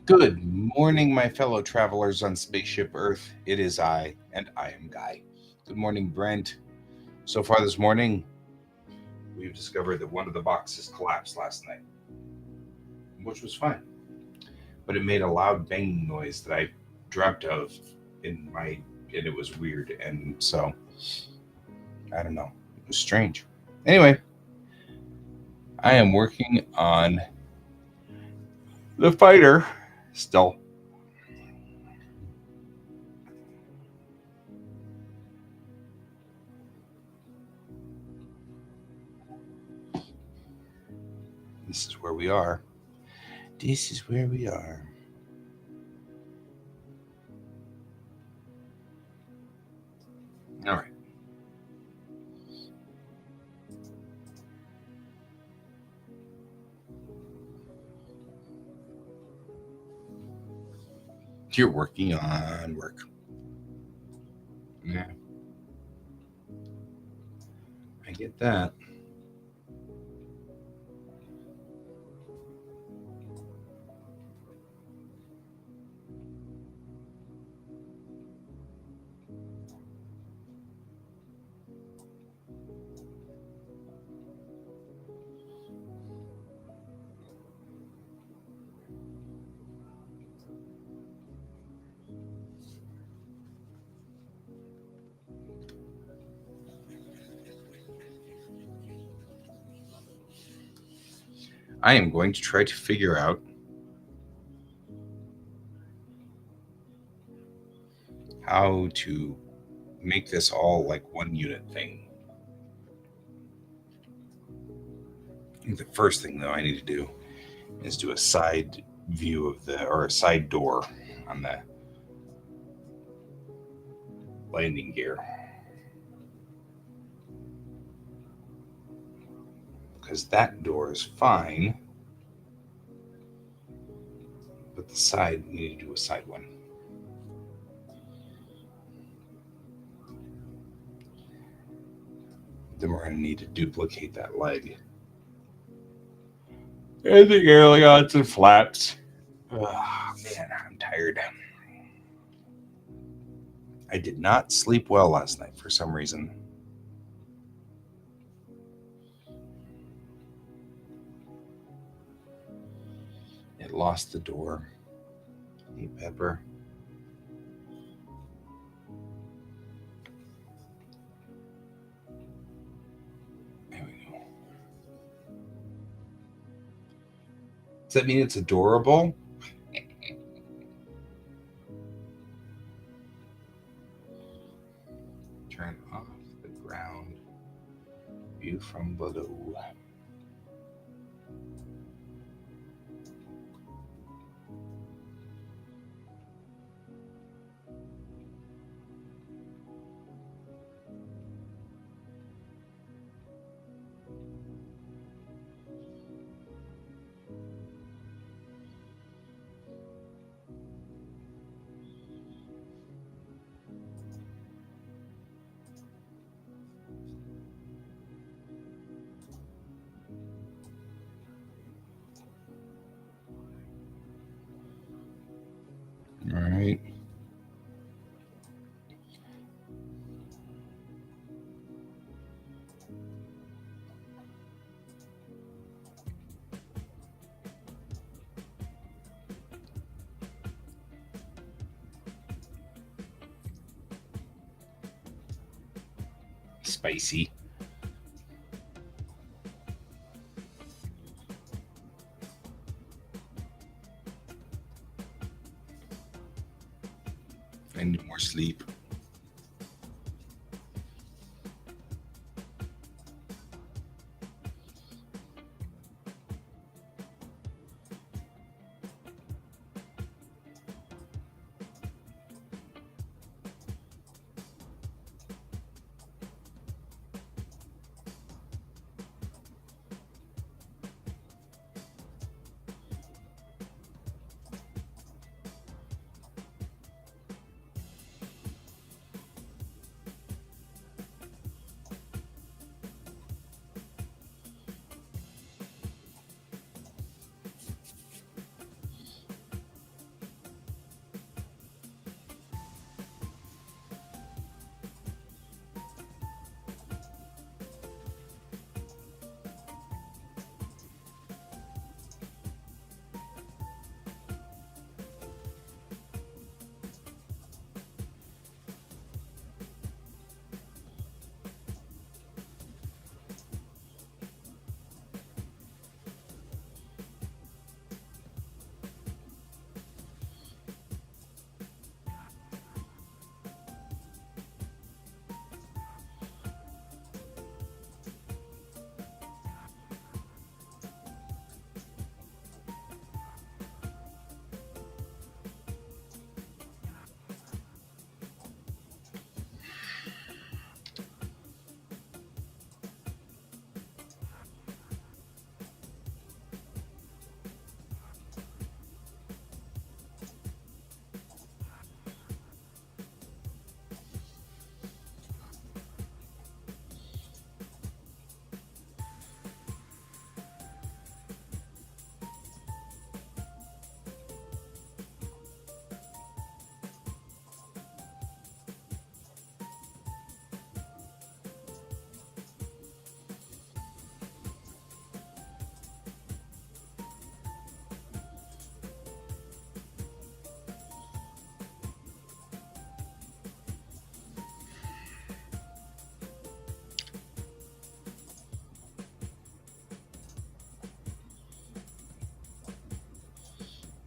Good morning, my fellow travelers on Spaceship Earth. It is I, and I am Guy. Good morning, Brent. So far this morning, we've discovered that one of the boxes collapsed last night, which was fine, but it made a loud banging noise that I dreamt of and it was weird, and so I don't know. It was strange. Anyway, I am working on the fighter still. This is where we are. This is where we are. All right. You're working on work. Yeah, I get that. I am going to try to figure out how to make this all like one unit thing. I think the first thing though I need to do is do a side view of a side door on the landing gear, because that door is fine, but the side, we need to do a side one. Then we're going to need to duplicate that leg. And the ailerons and flaps. Oh, man, I'm tired. I did not sleep well last night for some reason. It lost the door. Hey, Pepper. There we go. Does that mean it's adorable? Turn off the ground view from below. All right. Spicy. I need more sleep.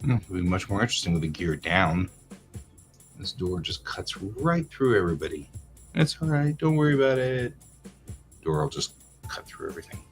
It would be much more interesting with the gear down. This door just cuts right through everybody. It's all right. Don't worry about it. Door will just cut through everything.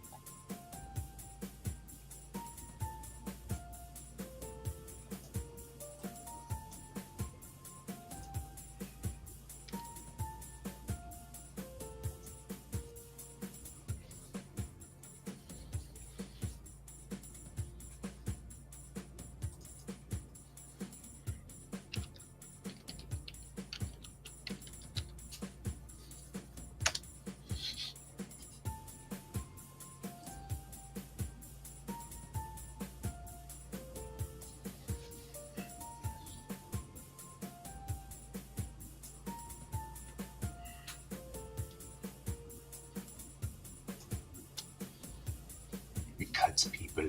It cuts people.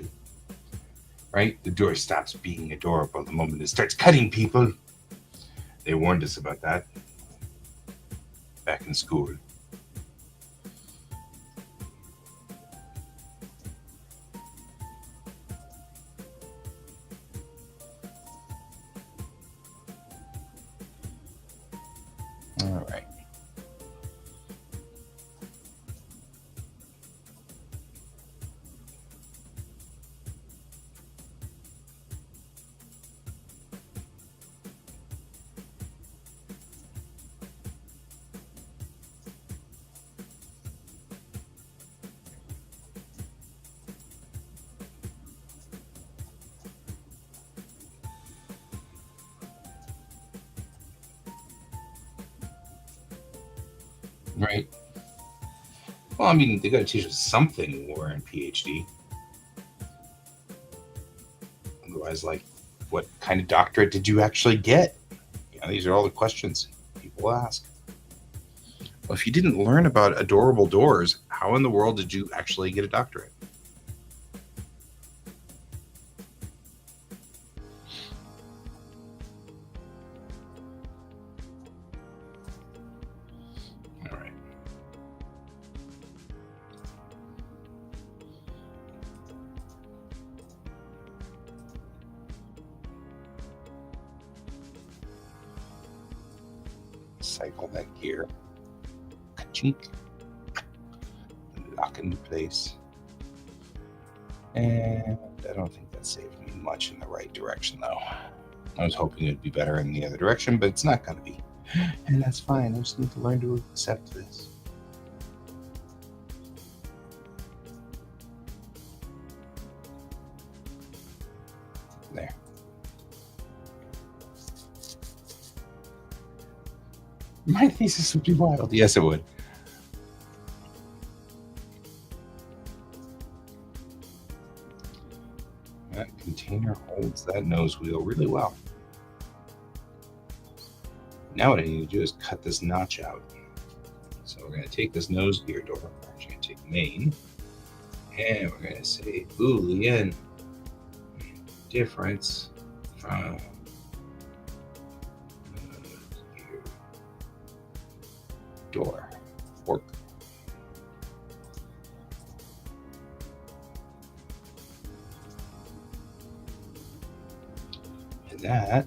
Right? The door stops being adorable the moment it starts cutting people. They warned us about that back in school. All right. Right. Well, I mean, they got to teach us something more in PhD. Otherwise, like, what kind of doctorate did you actually get? These are all the questions people ask. Well, if you didn't learn about adorable doors, how in the world did you actually get a doctorate? All right. Cycle that gear. Ka-chink. Lock into place. And I don't think that saved me much in the right direction, though. I was hoping it'd be better in the other direction, but it's not going to be. And that's fine. I just need to learn to accept this. There. My thesis would be wild. Yes, it would. That container holds that nose wheel really well. Now what I need to do is cut this notch out. So we're going to take this nose gear door. We're actually going to take main. And we're going to say Boolean difference from door. Fork. And that,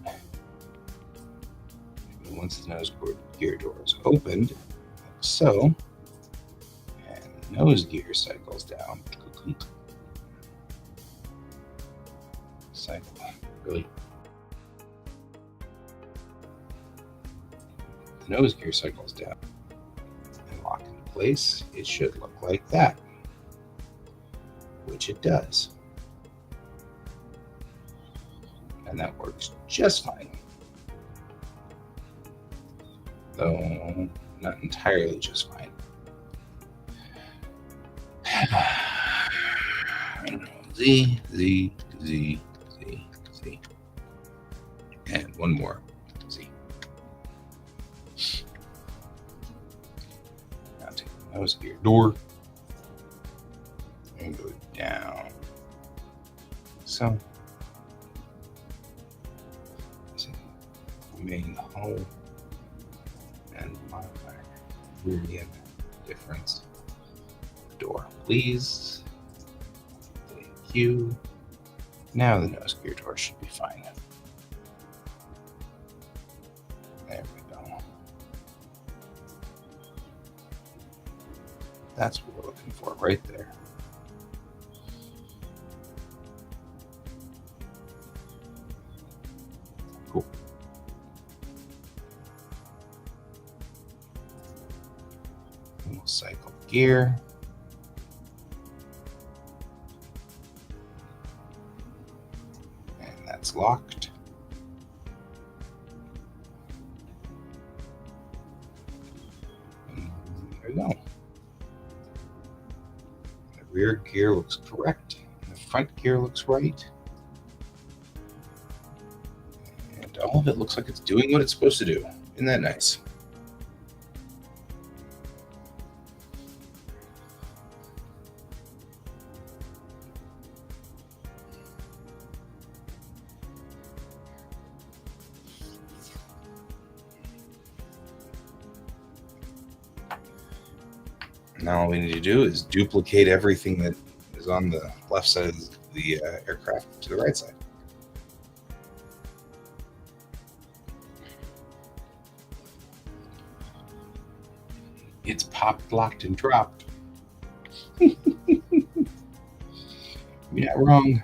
once the nose gear door is opened, like so, and the nose gear cycles down. Cycle. Really? The nose gear cycles down and lock into place. It should look like that, which it does. And that works just fine. Though not entirely just fine. Z, Z, Z, Z, Z. And one more Z. Now take the nose gear door and go down. So, main hole and modify Boolean difference door, please. Thank you. Now the nose gear door should be fine. There we go. That's what we're looking for right there. Cool. And we'll cycle gear. And that's locked. And there we go. The rear gear looks correct. And the front gear looks right. And all of it looks like it's doing what it's supposed to do. Isn't that nice? Now all we need to do is duplicate everything that is on the left side of the aircraft to the right side. It's popped, locked, and dropped. You're not wrong.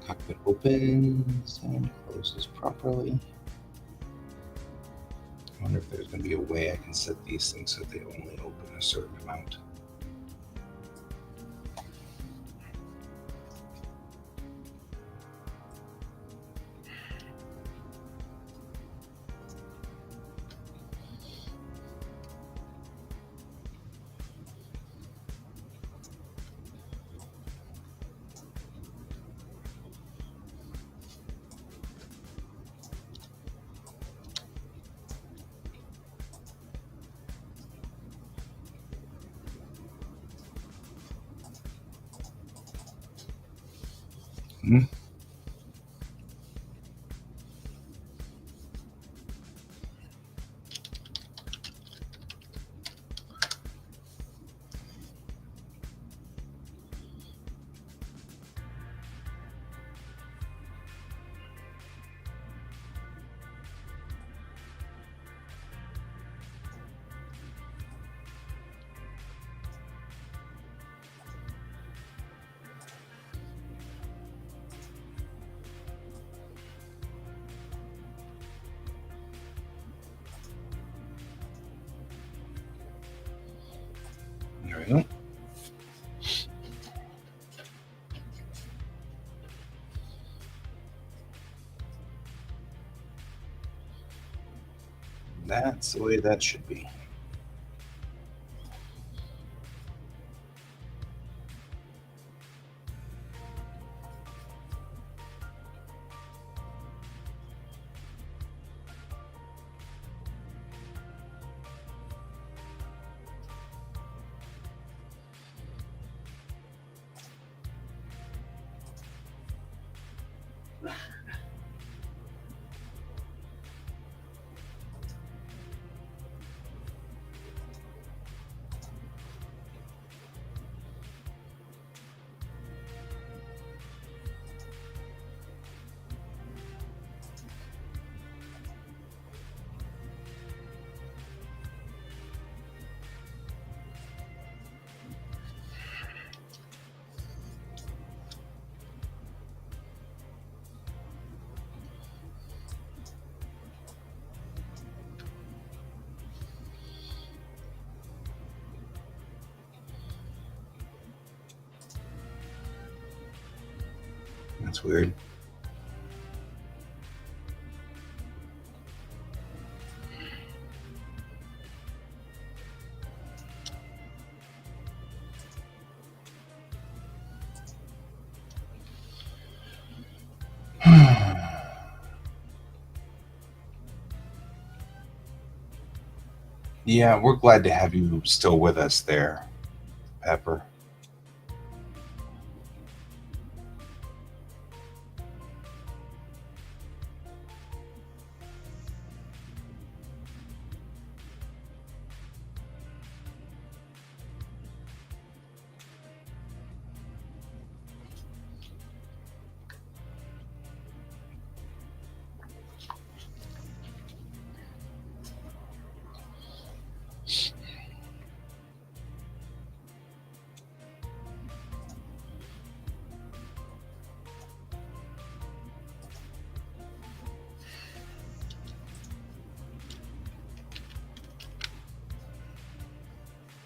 Cockpit opens and closes properly. I wonder if there's going to be a way I can set these things so they only open a certain amount. There we go. That's the way that should be. That's weird. Yeah, we're glad to have you still with us there, Pepper.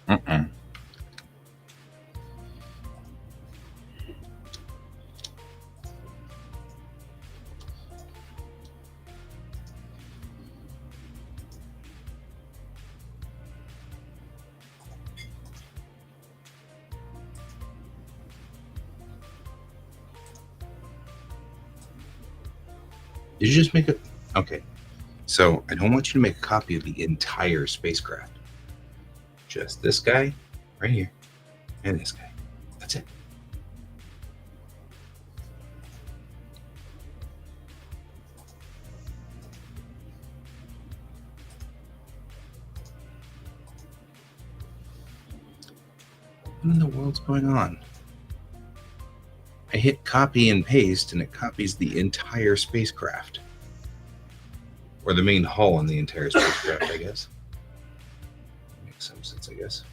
Mm-mm. Did you just make it? Okay. So I don't want you to make a copy of the entire spacecraft. Just this guy right here and this guy. That's it. What in the world's going on? I hit copy and paste and it copies the entire spacecraft. Or the main hull in the entire spacecraft, I guess. Makes some sense, I guess.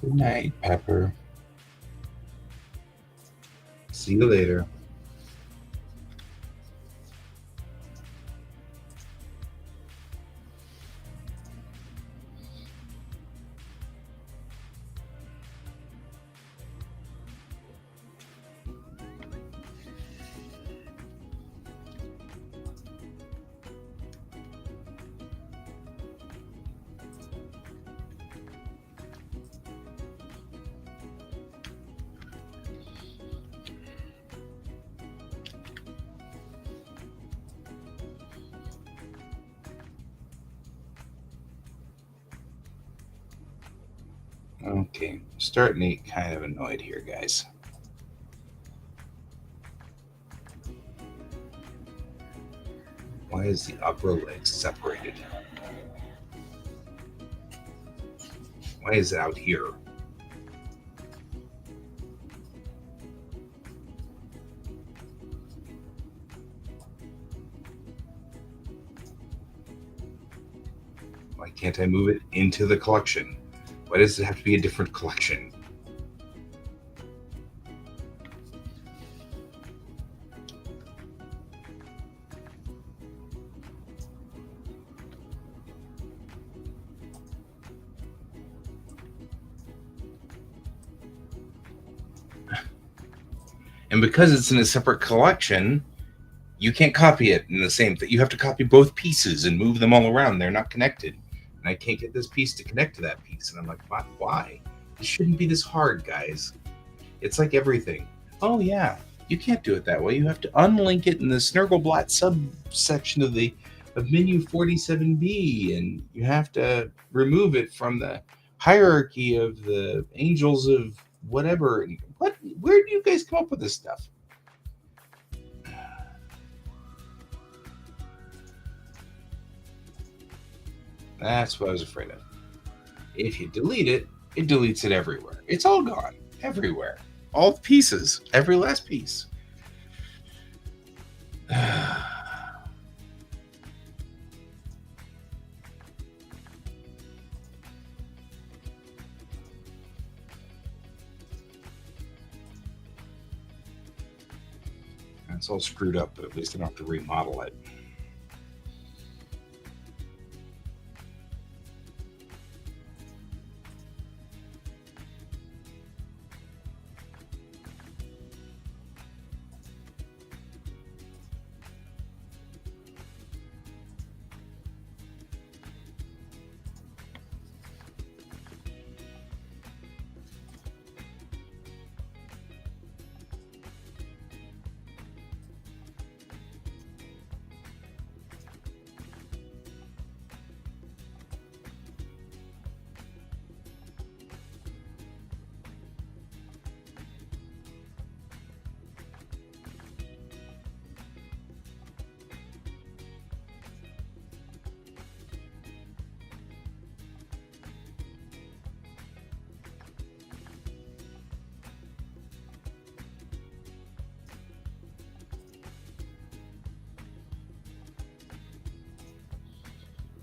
Good night, Pepper. See you later. Okay, starting to get kind of annoyed here, guys. Why is the upper leg separated? Why is it out here? Why can't I move it into the collection? Why does it have to be a different collection? And because it's in a separate collection, you can't copy it in the same thing. You have to copy both pieces and move them all around. They're not connected. And I can't get this piece to connect to that piece. And I'm like, why? It shouldn't be this hard, guys. It's like everything. Oh, yeah. You can't do it that way. You have to unlink it in the Snurgleblatt subsection of menu 47B, and you have to remove it from the hierarchy of the angels of whatever. What? Where do you guys come up with this stuff? That's what I was afraid of. If you delete it, it deletes it everywhere. It's all gone. Everywhere. All the pieces. Every last piece. It's all screwed up, but at least I don't have to remodel it.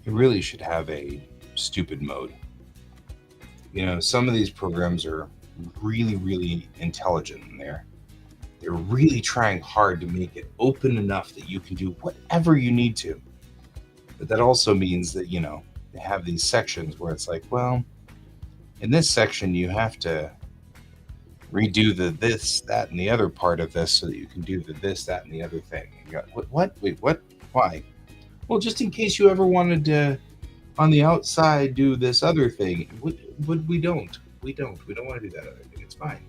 You really should have a stupid mode. Some of these programs are really, really intelligent in there. They're really trying hard to make it open enough that you can do whatever you need to. But that also means that, they have these sections where it's like, well, in this section, you have to redo the this, that, and the other part of this so that you can do the this, that, and the other thing. And you got, what? Wait, what? Why? Well, just in case you ever wanted to, on the outside, do this other thing. We don't. We don't. We don't want to do that other thing. It's fine.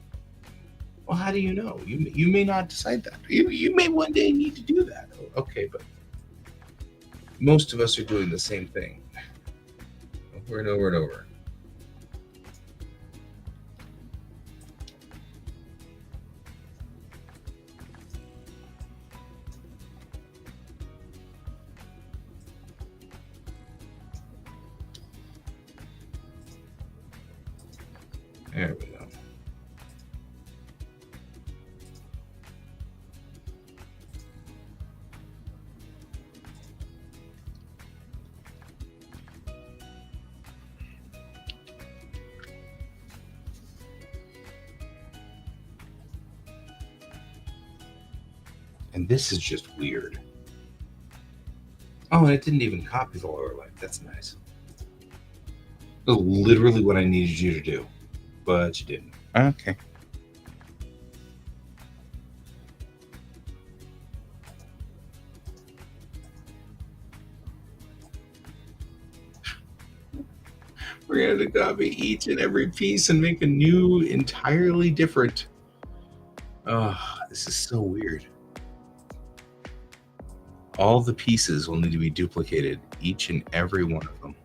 Well, how do you know? You may not decide that. You may one day need to do that. Okay, but most of us are doing the same thing over and over and over. There we go. And this is just weird. Oh, and it didn't even copy the lower light. That's nice. That's literally what I needed you to do, but you didn't. Okay. We're going to copy each and every piece and make a new, entirely different. Oh, this is so weird. All the pieces will need to be duplicated, each and every one of them.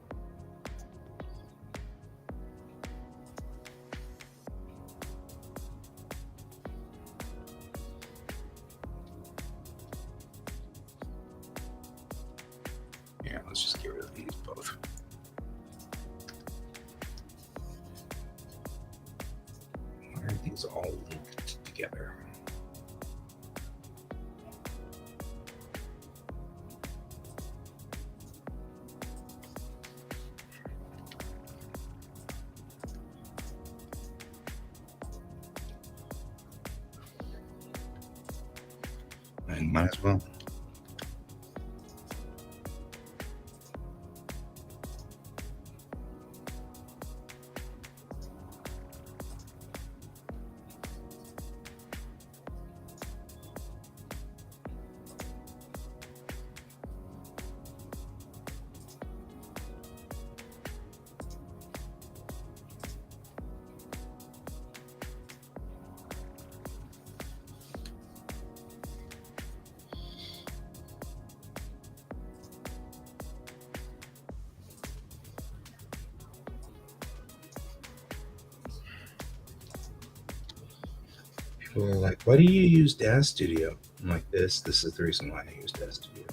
Yeah, let's just get rid of these both. Why are these all linked together? I might as well. People are like, why do you use Daz Studio? I'm like, this is the reason why I use Daz Studio.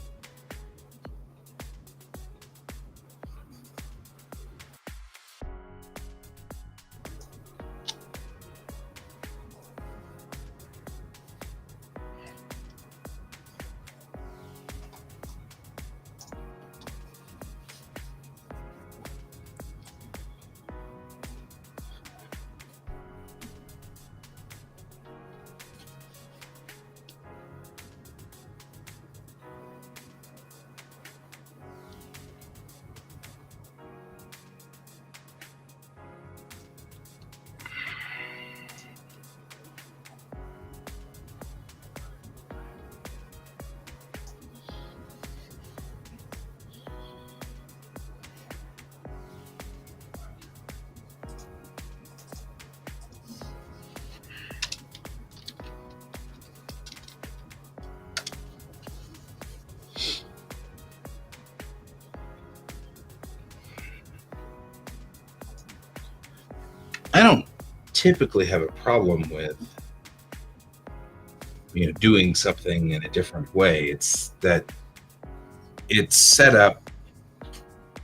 I don't typically have a problem with doing something in a different way. It's that it's set up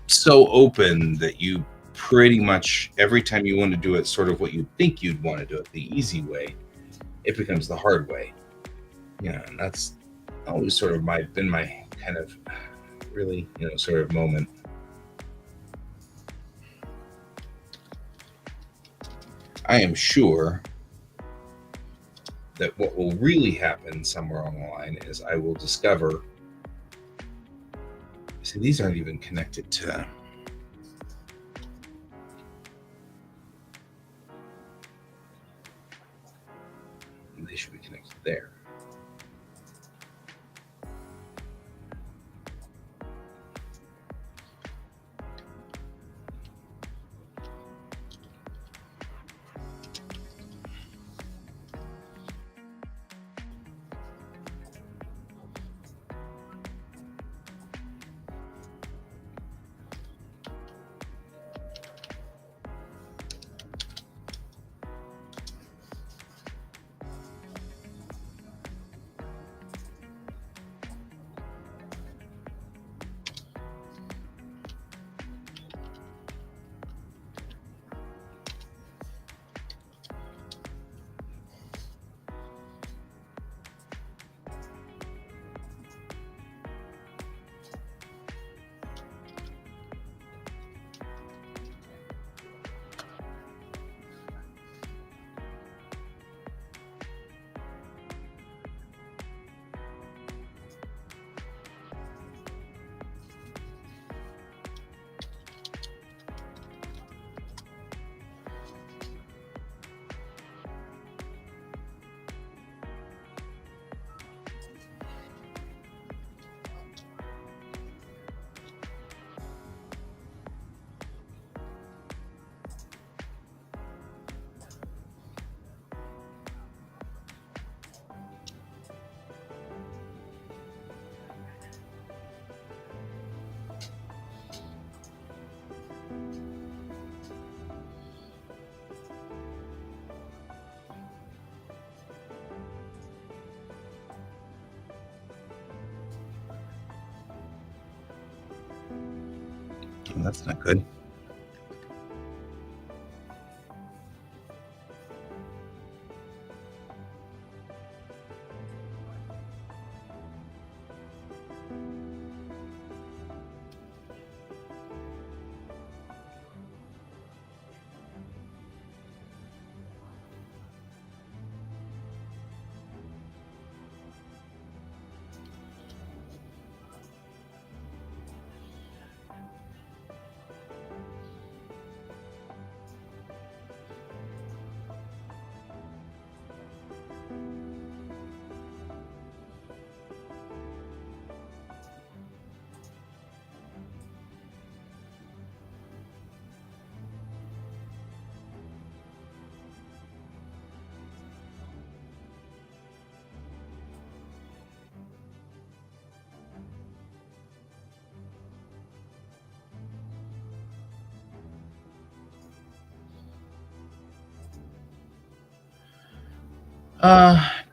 so open that you pretty much every time you want to do it sort of what you think you'd want to do it the easy way, it becomes the hard way. And that's always sort of been my kind of really sort of moment. I am sure that what will really happen somewhere along the line is I will discover. See, these aren't even connected to. They should be connected there. Well, that's not good.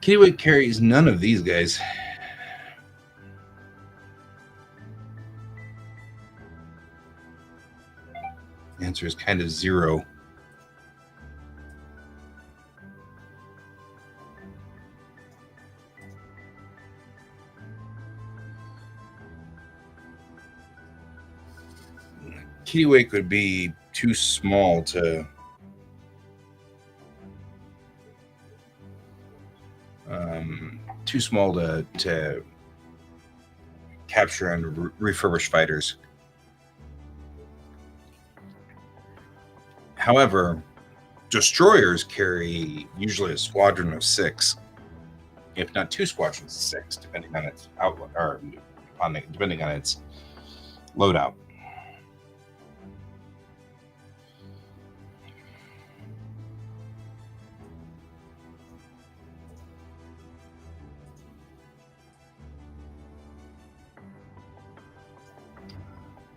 Kittiwake carries none of these guys. The answer is kind of 0. Kittiwake would be too small to capture and refurbish fighters. However, destroyers carry usually a squadron of 6, if not 2 squadrons of 6, depending on its outlook or depending on its loadout.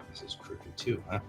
This is crooked too, huh?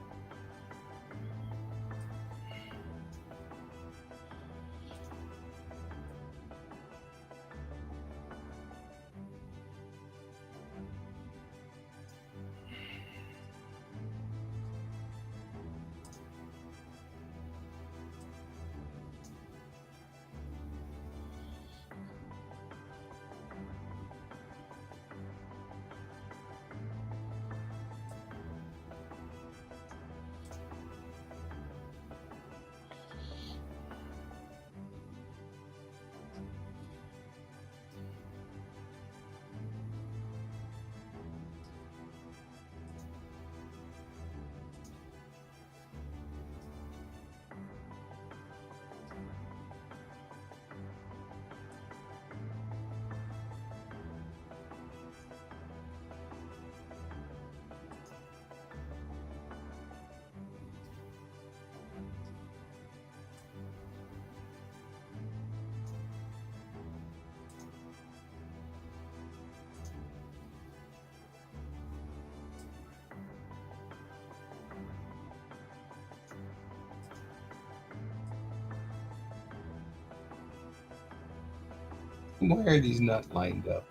Why are these not lined up?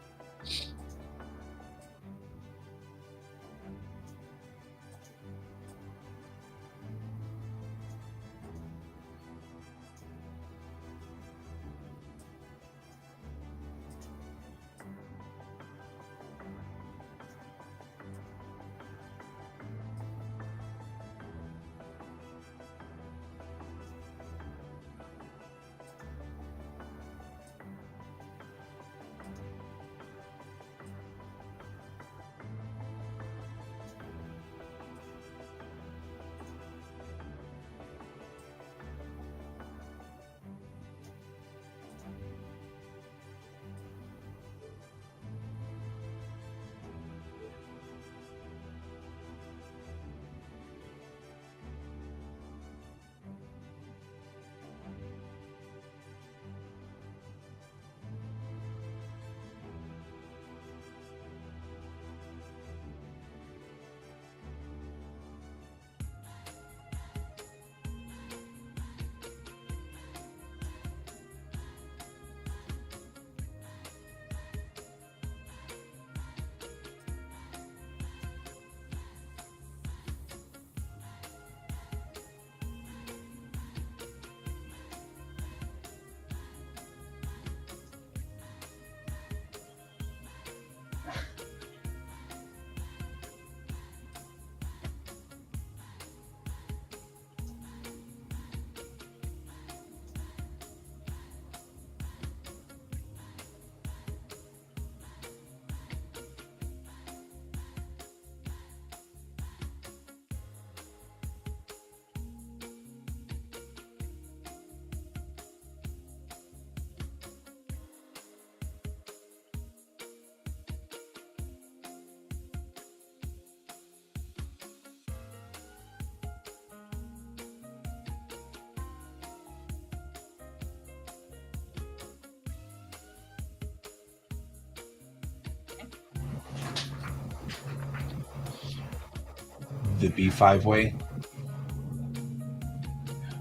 The B5 way?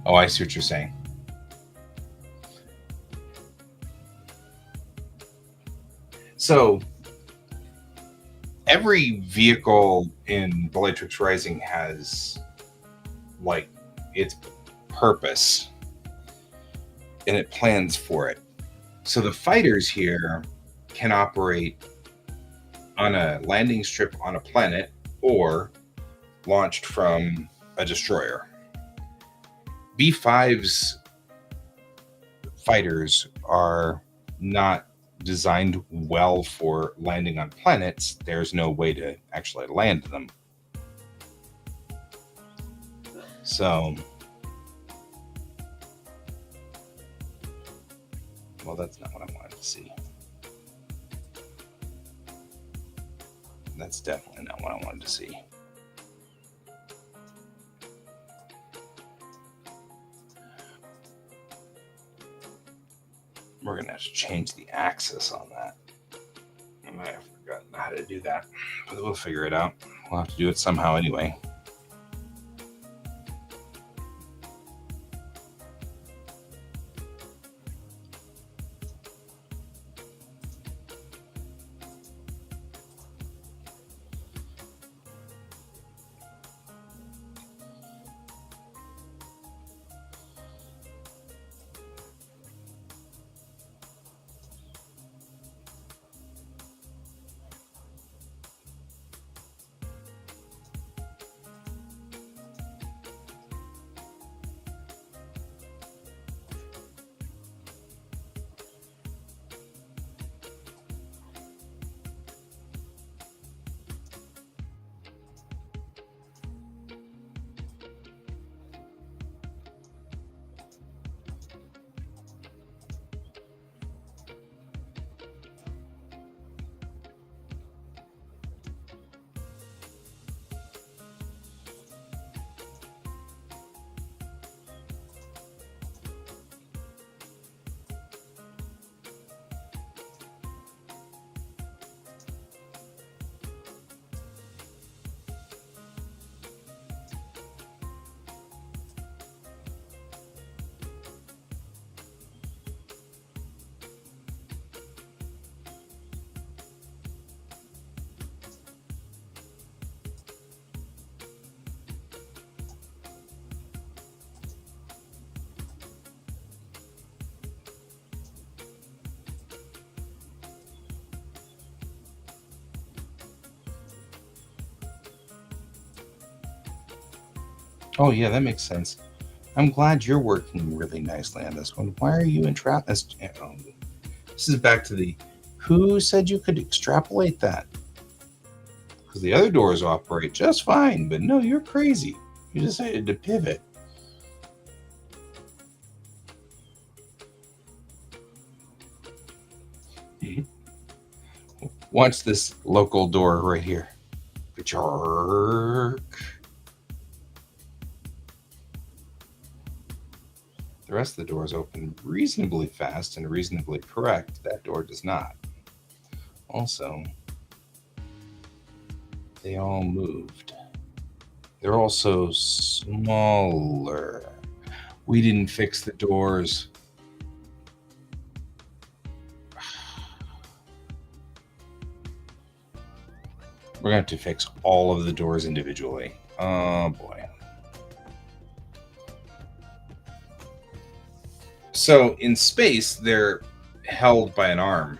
Oh, I see what you're saying. So every vehicle in Bellatrix Rising has like its purpose and it plans for it. So the fighters here can operate on a landing strip on a planet or launched from a destroyer. B5's fighters are not designed well for landing on planets. There's no way to actually land them. So, well, that's not what I wanted to see. That's definitely not what I wanted to see. We're going to have to change the axis on that. I might have forgotten how to do that, but we'll figure it out. We'll have to do it somehow anyway. Oh, yeah, that makes sense. I'm glad you're working really nicely on this one. Why are you this is back to the who said you could extrapolate that? Because the other doors operate just fine, but no, you're crazy. You decided to pivot. Watch this local door right here. The rest of the doors open reasonably fast and reasonably correct. That door does not. Also, they all moved. They're also smaller. We didn't fix the doors. We're going to have to fix all of the doors individually. Oh, boy. So in space, they're held by an arm.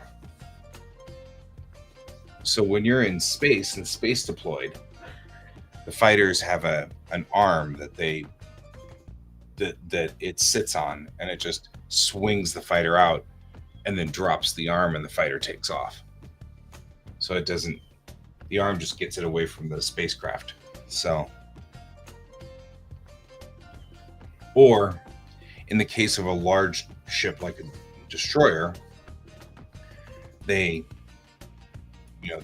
So when you're in space and space deployed, the fighters have an arm that it sits on, and it just swings the fighter out and then drops the arm, and the fighter takes off. So it doesn't. The arm just gets it away from the spacecraft. So, or in the case of a large ship like a destroyer, they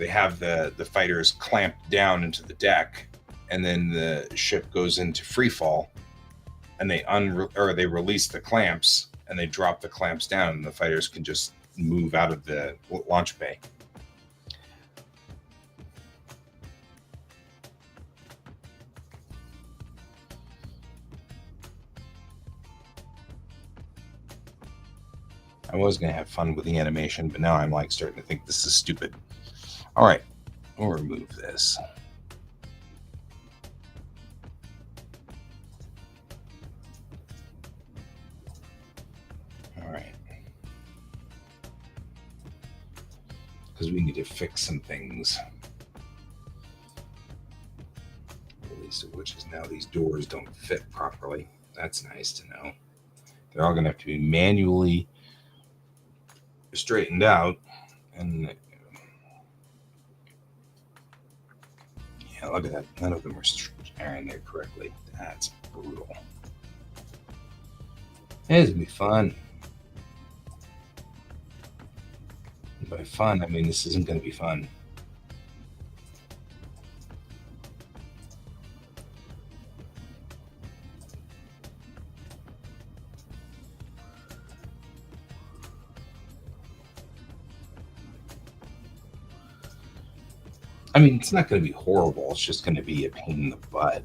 have the fighters clamped down into the deck, and then the ship goes into free fall, and they release the clamps, and they drop the clamps down, and the fighters can just move out of the launch bay. I was going to have fun with the animation, but now I'm like starting to think this is stupid. All right, we'll remove this. All right. Because we need to fix some things. The least of which is now these doors don't fit properly. That's nice to know. They're all going to have to be manually straightened out, and yeah, look at that. None of them are in there correctly. That's brutal. It's gonna be fun. And by fun, I mean this isn't gonna be fun. I mean, it's not going to be horrible. It's just going to be a pain in the butt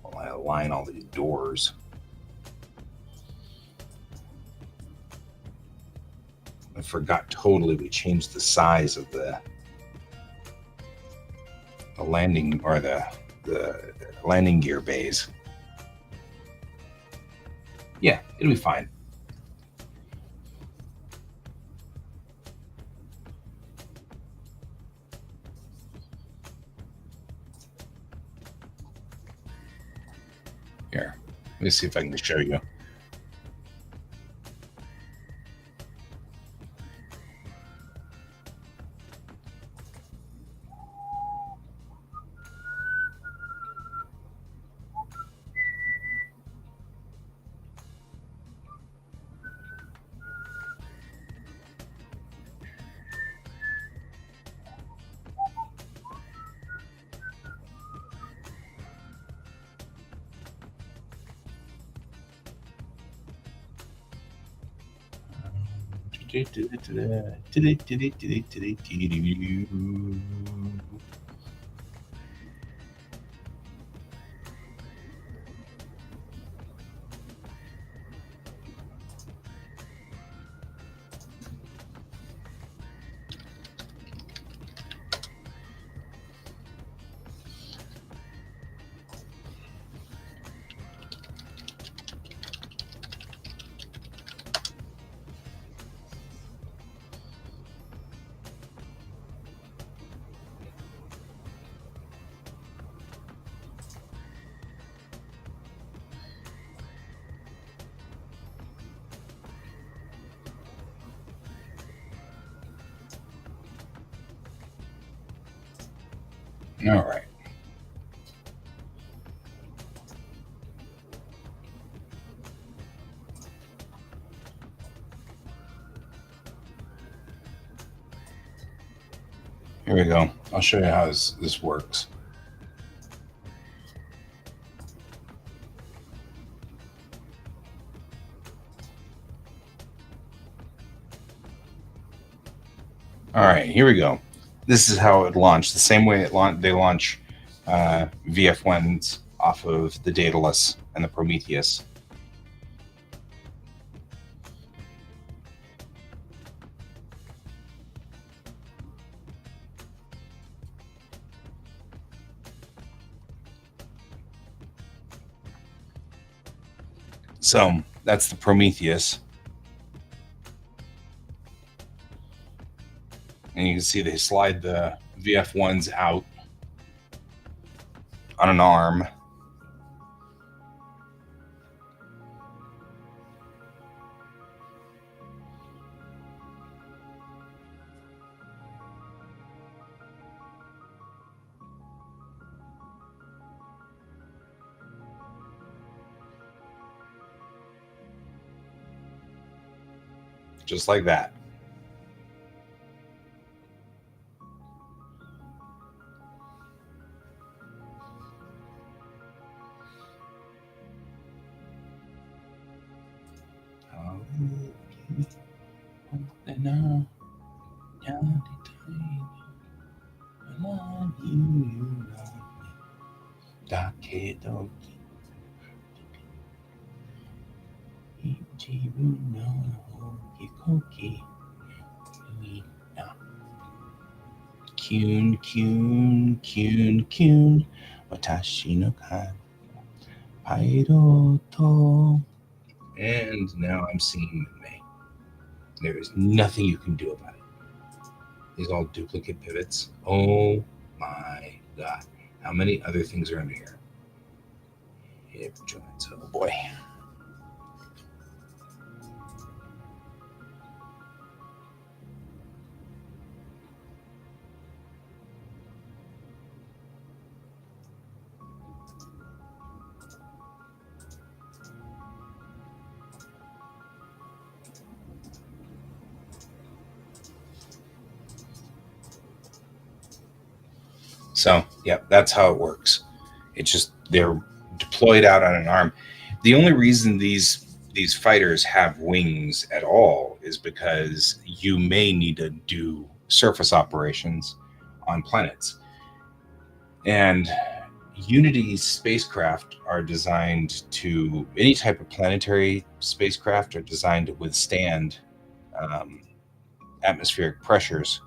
while I align all these doors. I forgot totally we changed the size of the landing or the landing gear bays. Yeah, it'll be fine. Here, let me see if I can show you. All right. Here we go. I'll show you how this works. All right, here we go. This is how it launched. The same way they launch VF1s off of the Daedalus and the Prometheus. So that's the Prometheus. And you can see they slide the VF1s out on an arm. Just like that. Kyun, kyun, kyun, kyun. Watashi no kan. Pairoto. And now I'm singing with me. There is nothing you can do about it. These all duplicate pivots. Oh my god. How many other things are under here? Hip joints. Oh boy. So, yeah, that's how it works. It's just they're deployed out on an arm. The only reason these fighters have wings at all is because you may need to do surface operations on planets. And Unity's spacecraft are designed to, any type of planetary spacecraft are designed to withstand atmospheric pressures.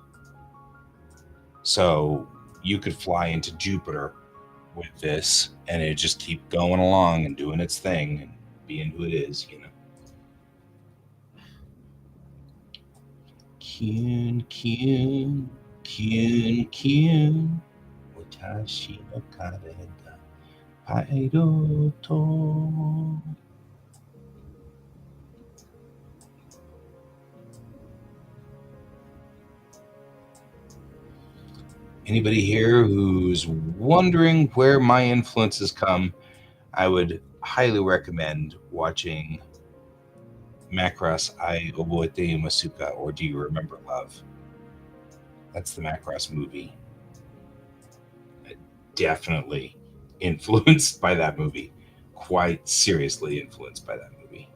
So you could fly into Jupiter with this and it just keep going along and doing its thing and being who it is, you know. Kyun, kyun, kyun, kyun. Watashi no kareda pairoto. Anybody here who's wondering where my influences come, I would highly recommend watching Macross I Oboete Masuka, or Do You Remember Love? That's the Macross movie. Definitely influenced by that movie. Quite seriously influenced by that movie.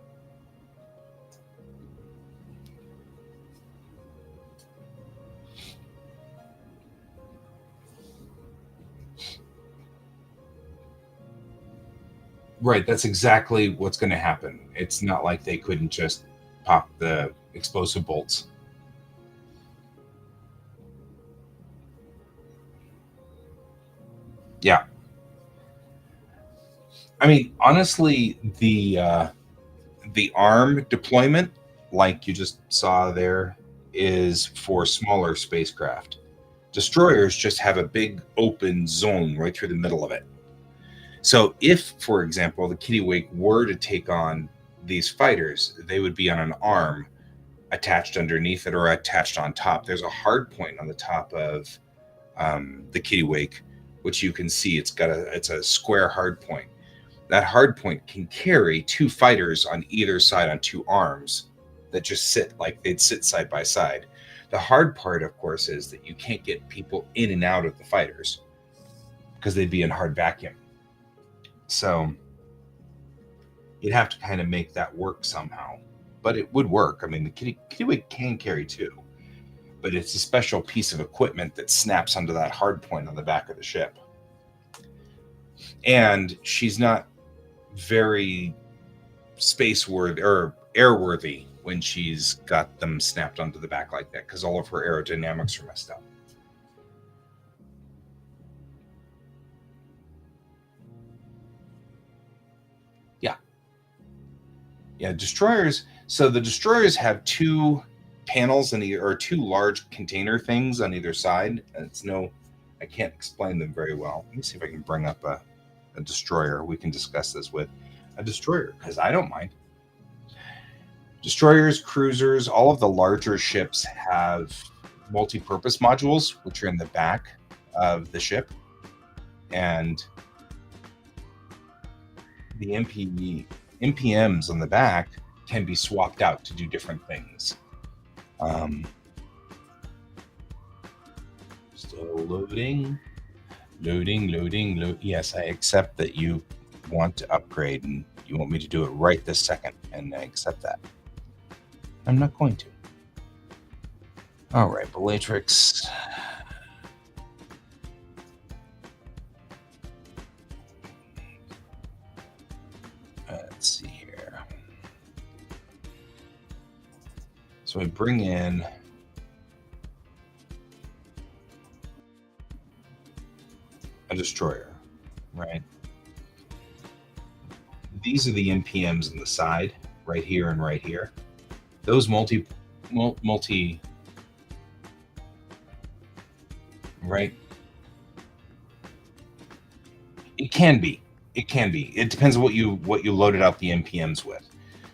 Right, that's exactly what's going to happen. It's not like they couldn't just pop the explosive bolts. Yeah. I mean, honestly, the arm deployment, like you just saw there, is for smaller spacecraft. Destroyers just have a big open zone right through the middle of it. So if, for example, the Kittiwake were to take on these fighters, they would be on an arm attached underneath it or attached on top. There's a hard point on the top of the Kittiwake which you can see it's a square hard point. That hard point can carry 2 fighters on either side on 2 arms that just sit like they'd sit side by side. The hard part, of course, is that you can't get people in and out of the fighters because they'd be in hard vacuum. So you'd have to kind of make that work somehow, but it would work. I mean, the Kittiwake can carry 2, but it's a special piece of equipment that snaps onto that hard point on the back of the ship. And she's not very space-worthy or airworthy when she's got them snapped onto the back like that, because all of her aerodynamics are messed up. Yeah, destroyers. So the destroyers have 2 panels or 2 large container things on either side. I can't explain them very well. Let me see if I can bring up a destroyer we can discuss this with. A destroyer, because I don't mind. Destroyers, cruisers, all of the larger ships have multi-purpose modules, which are in the back of the ship. And the MPMs on the back can be swapped out to do different things. Still loading. Yes, I accept that you want to upgrade and you want me to do it right this second, and I accept that. I'm not going to. All right, Bellatrix. Let's see here. So I bring in a destroyer, right? These are the NPMs on the side, right here and right here. Those multi, right? It can be. It depends on what you loaded out the NPMs with.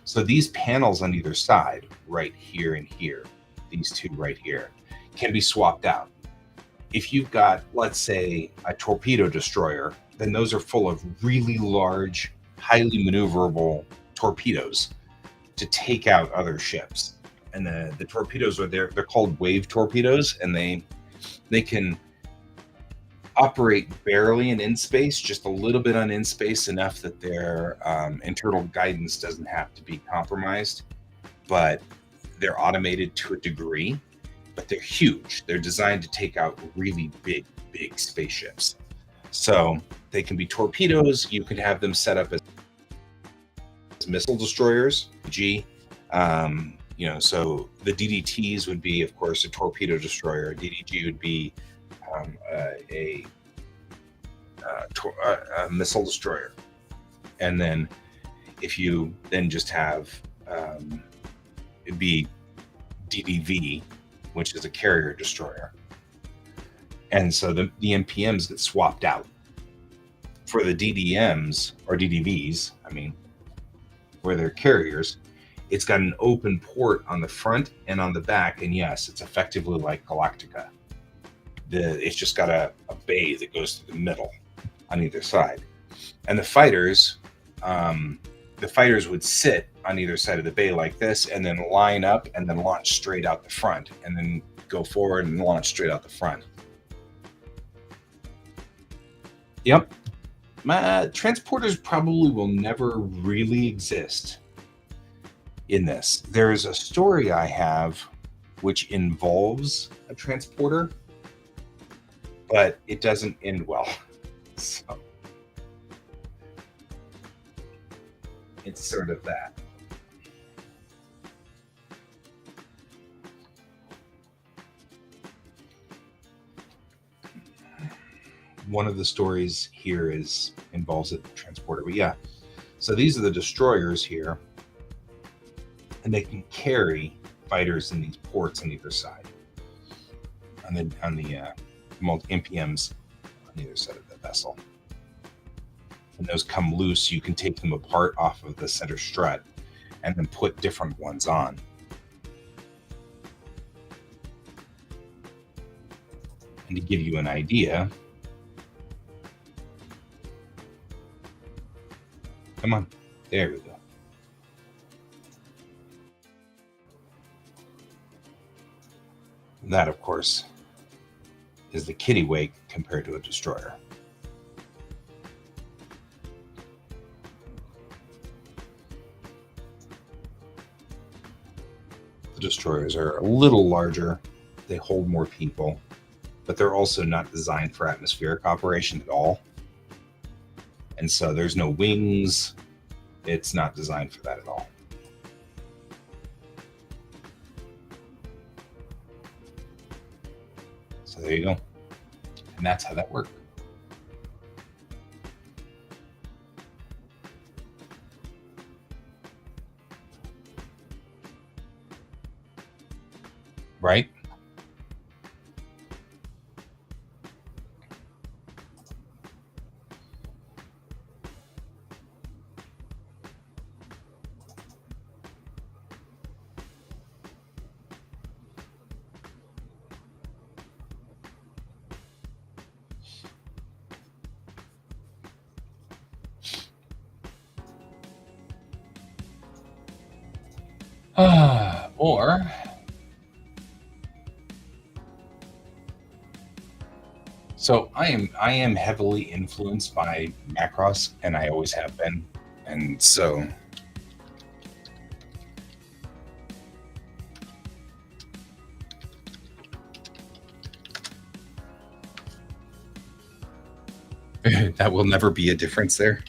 So these panels on either side, right here and here, these 2 right here, can be swapped out. If you've got, let's say, a torpedo destroyer, then those are full of really large, highly maneuverable torpedoes to take out other ships. And the torpedoes they're called wave torpedoes, and they can operate barely in space, just a little bit on in space, enough that their internal guidance doesn't have to be compromised, but they're automated to a degree. But they're huge. They're designed to take out really big spaceships. So they can be torpedoes. You can have them set up as missile destroyers. So the DDTs would be, of course, a torpedo destroyer. A DDG would be a missile destroyer. And then if you then just have it'd be DDV, which is a carrier destroyer. And so the NPMs get swapped out. For the DDMs or DDVs, where they're carriers, it's got an open port on the front and on the back. And yes, it's effectively like Galactica. It's just got a bay that goes through the middle on either side. And the fighters would sit on either side of the bay like this, and then line up and then launch straight out the front, and then go forward and launch straight out the front. Yep. Transporters probably will never really exist in this. There's a story I have which involves a transporter, but it doesn't end well. So it's sort of that. One of the stories here involves a transporter, but yeah. So these are the destroyers here, and they can carry fighters in these ports on either side. On the MPMs on either side of the vessel. When those come loose, you can take them apart off of the center strut and then put different ones on. And to give you an idea, Come on. There we go. That, of course, is the kitty compared to a destroyer. The destroyers are a little larger. They hold more people, but they're also not designed for atmospheric operation at all. And so there's no wings. It's not designed for that at all. So there you go. And that's how that worked. Right? Or so I am heavily influenced by Macross, and I always have been. And so that will never be a difference there.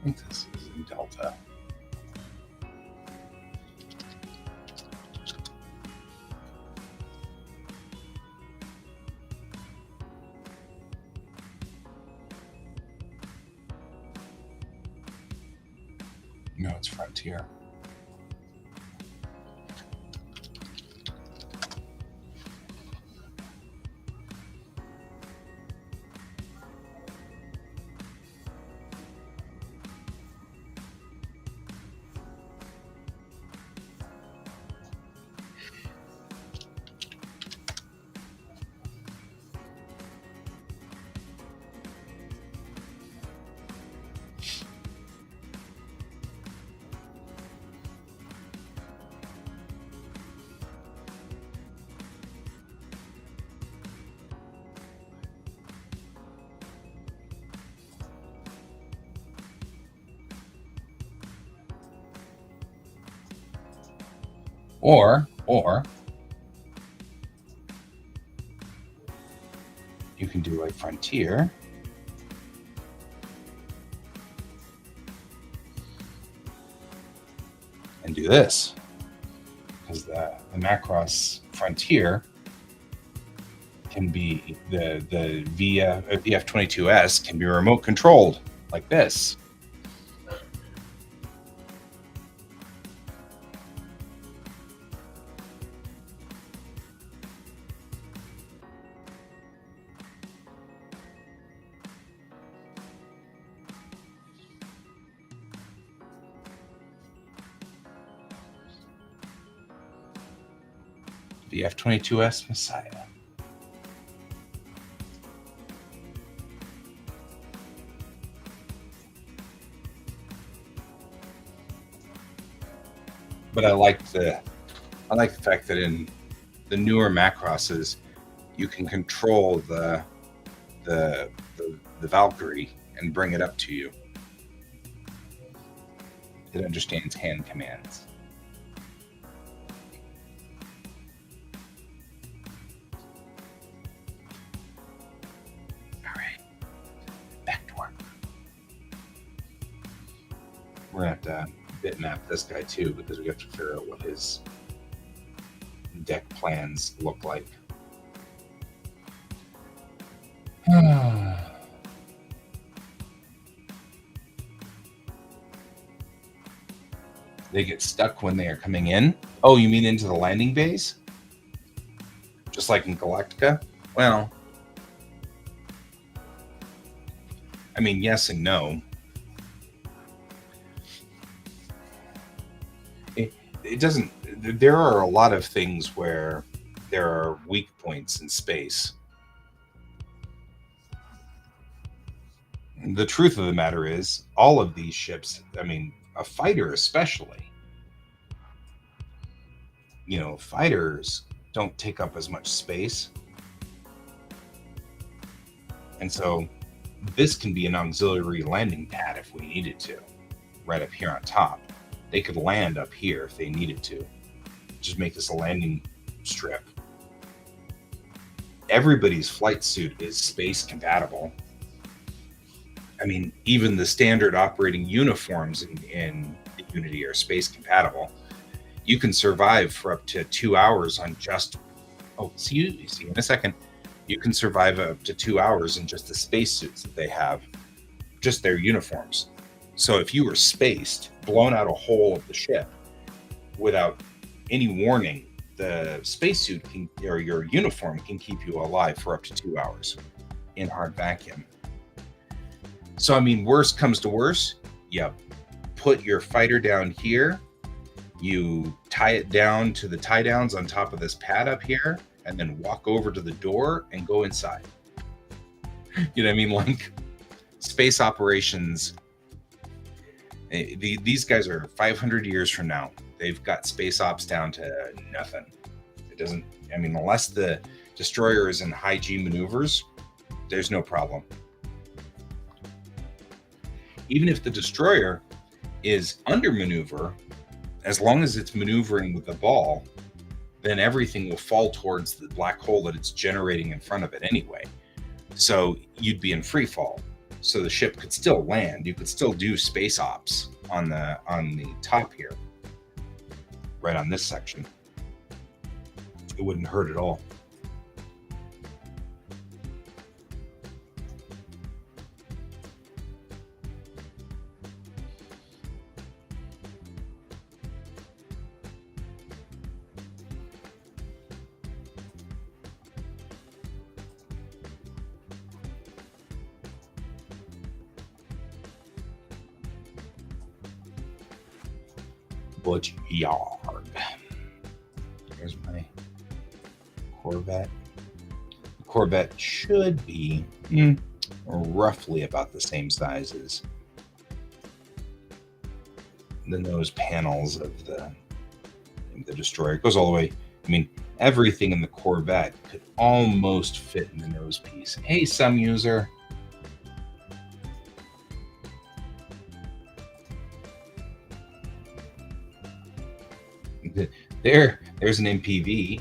I think this is in Delta. No, it's Frontier. Or you can do like Frontier. And do this. Because the Macross Frontier can be the F-22S can be remote controlled like this. The F-22S Messiah. But I like the fact that in the newer Macrosses, you can control the Valkyrie and bring it up to you. It understands hand commands. All right, back to work. We're gonna have to bitmap this guy too, because we have to figure out what his deck plans look like. They get stuck when they are coming in. Oh, you mean into the landing bays? Just like in Galactica? Well, I mean, yes and no. It doesn't. There are a lot of things where there are weak points in space. The truth of the matter is, all of these ships, I mean, a fighter especially, fighters don't take up as much space. And so this can be an auxiliary landing pad if we needed to, right up here on top. They could land up here if they needed to. Just make this a landing strip. Everybody's flight suit is space compatible. I mean, even the standard operating uniforms in Unity are space compatible. You can survive for up to 2 hours on just, see in a second. You can survive up to 2 hours in just the spacesuits that they have, just their uniforms. So if you were spaced, blown out a hole of the ship without any warning, the spacesuit or your uniform can keep you alive for up to 2 hours in hard vacuum. So, I mean, worst comes to worst, you put your fighter down here, you tie it down to the tie downs on top of this pad up here, and then walk over to the door and go inside. You know what I mean? Like, space operations, these guys are 500 years from now. They've got space ops down to nothing. It doesn't, I mean, unless the destroyer is in high G maneuvers, there's no problem. Even if the destroyer is under maneuver, as long as it's maneuvering with the ball, then everything will fall towards the black hole that it's generating in front of it anyway. So you'd be in free fall. So the ship could still land. You could still do space ops on the top here, right on this section. It wouldn't hurt at all. Butch yard. Here's my Corvette. The Corvette should be roughly about the same size as the nose panels of the destroyer. It goes all the way. I mean, everything in the Corvette could almost fit in the nose piece. Hey, some user. There's an MPV.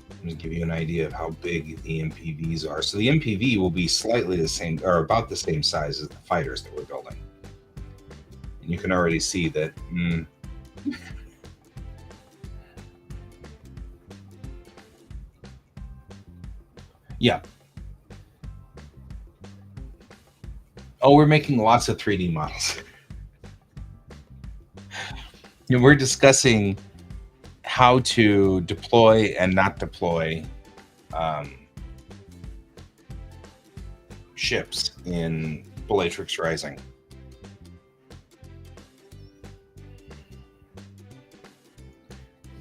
Let me give you an idea of how big the MPVs are. So the MPV will be slightly the same, or about the same size as the fighters that we're building. And you can already see that. Yeah. Oh, we're making lots of 3D models. We're discussing how to deploy and not deploy ships in Bellatrix Rising.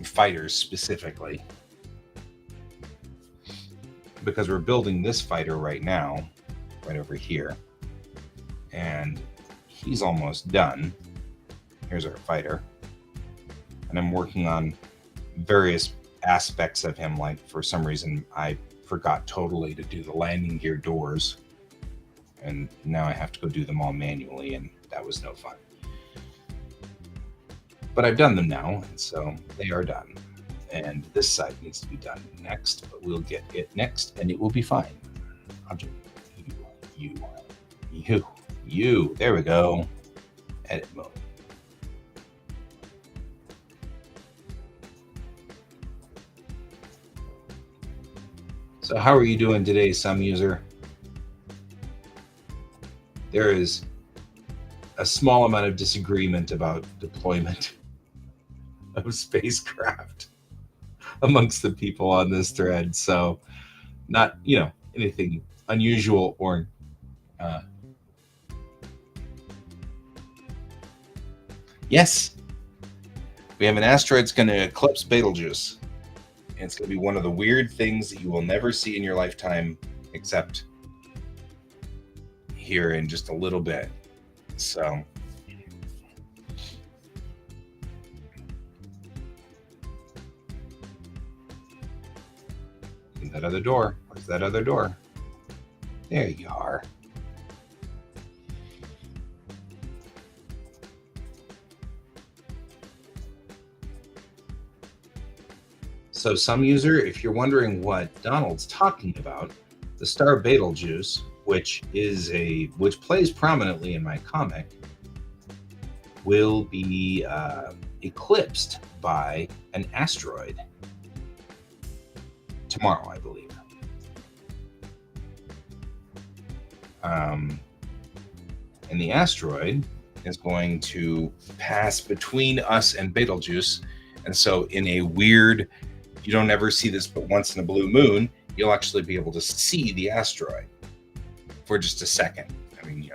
Fighters specifically. Because we're building this fighter right now, right over here. And he's almost done. Here's our fighter. And I'm working on various aspects of him. Like, for some reason, I forgot totally to do the landing gear doors. And now I have to go do them all manually, and that was no fun. But I've done them now, and so they are done. And this side needs to be done next, but we'll get it next, and it will be fine. Object, you. There we go. Edit mode. So how are you doing today, some user? There is a small amount of disagreement about deployment of spacecraft amongst the people on this thread. So not, anything unusual or uh, yes, we have an asteroid that's going to eclipse Betelgeuse. And it's going to be one of the weird things that you will never see in your lifetime, except here in just a little bit. So that other door. Where's that other door? There you are. So some user, if you're wondering what Donald's talking about, the star Betelgeuse, which plays prominently in my comic, will be eclipsed by an asteroid tomorrow, I believe. And the asteroid is going to pass between us and Betelgeuse. And so in a weird, you don't ever see this but once in a blue moon, you'll actually be able to see the asteroid for just a second. I mean,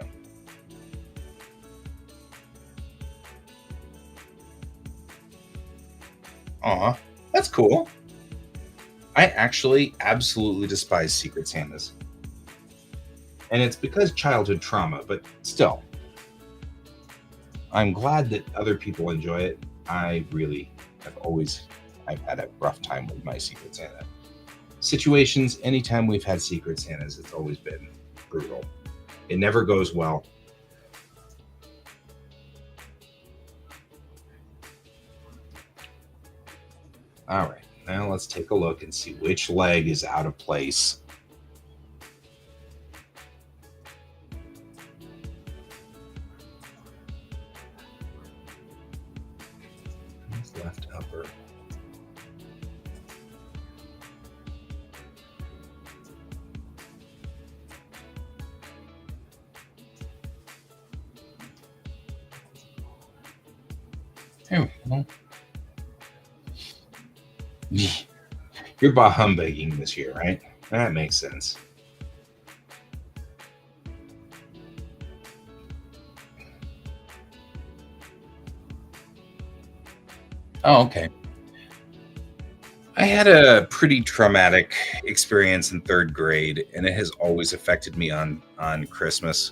Aw, that's cool. I actually absolutely despise Secret Santas. And it's because childhood trauma, but still. I'm glad that other people enjoy it. I've had a rough time with my Secret Santa situations. Anytime we've had Secret Santas, it's always been brutal. It never goes well. All right, now let's take a look and see which leg is out of place. Left upper. There we go. You're bah humbugging this year, right? That makes sense. Oh, okay. I had a pretty traumatic experience in third grade, and it has always affected me on Christmas.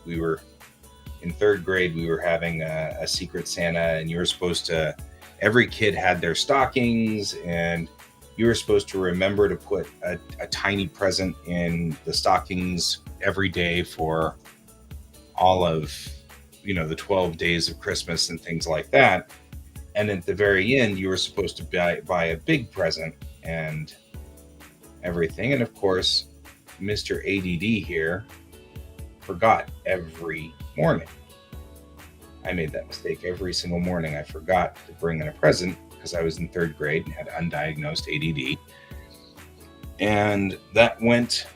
We were in third grade. We were having a Secret Santa, and you were supposed to. Every kid had their stockings, and you were supposed to remember to put a tiny present in the stockings every day for all of the 12 days of Christmas and things like that. And at the very end, you were supposed to buy a big present and everything. And of course, Mr. ADD here forgot every morning. I made that mistake every single morning. I forgot to bring in a present because I was in third grade and had undiagnosed ADD. And that went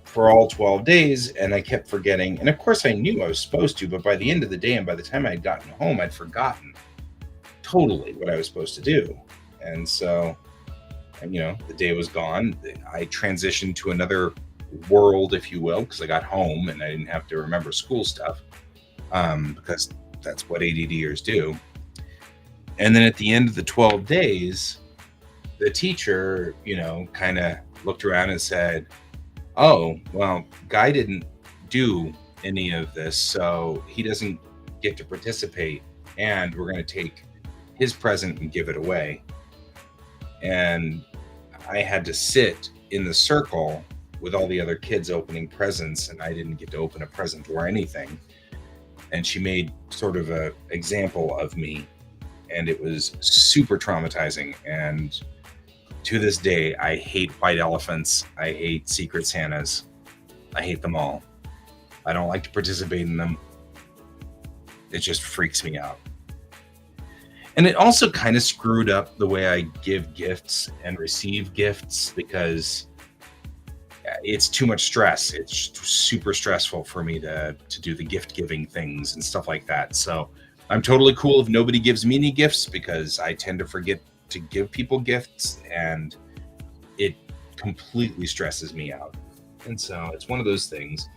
for all 12 days, and I kept forgetting. And of course, I knew I was supposed to, but by the end of the day and by the time I'd gotten home, I'd forgotten totally what I was supposed to do. And so, the day was gone. I transitioned to another world, if you will, because I got home and I didn't have to remember school stuff, because that's what ADDers do. And then at the end of the 12 days, the teacher, kind of looked around and said, "Oh, well, Guy didn't do any of this, so he doesn't get to participate, and we're going to take his present and give it away." And I had to sit in the circle with all the other kids opening presents, and I didn't get to open a present or anything. And she made sort of an example of me, and it was super traumatizing. And to this day, I hate white elephants. I hate Secret Santas. I hate them all. I don't like to participate in them. It just freaks me out. And it also kind of screwed up the way I give gifts and receive gifts, because it's too much stress. It's super stressful for me to do the gift giving things and stuff like that. So I'm totally cool if nobody gives me any gifts, because I tend to forget to give people gifts, and it completely stresses me out. And so it's one of those things.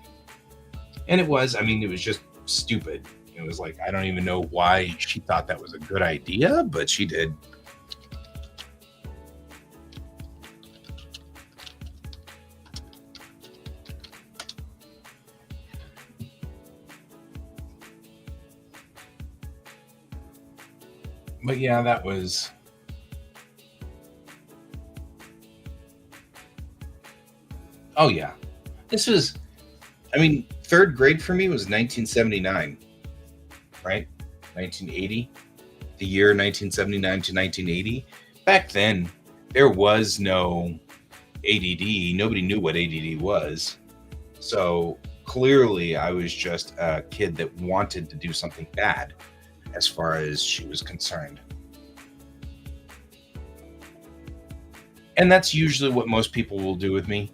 And it was just stupid. It was like, I don't even know why she thought that was a good idea, but she did. But yeah, that was. Oh yeah, this was. Third grade for me was 1979, right? 1980, the year 1979 to 1980. Back then, there was no ADD. Nobody knew what ADD was. So clearly, I was just a kid that wanted to do something bad, as far as she was concerned. And that's usually what most people will do with me.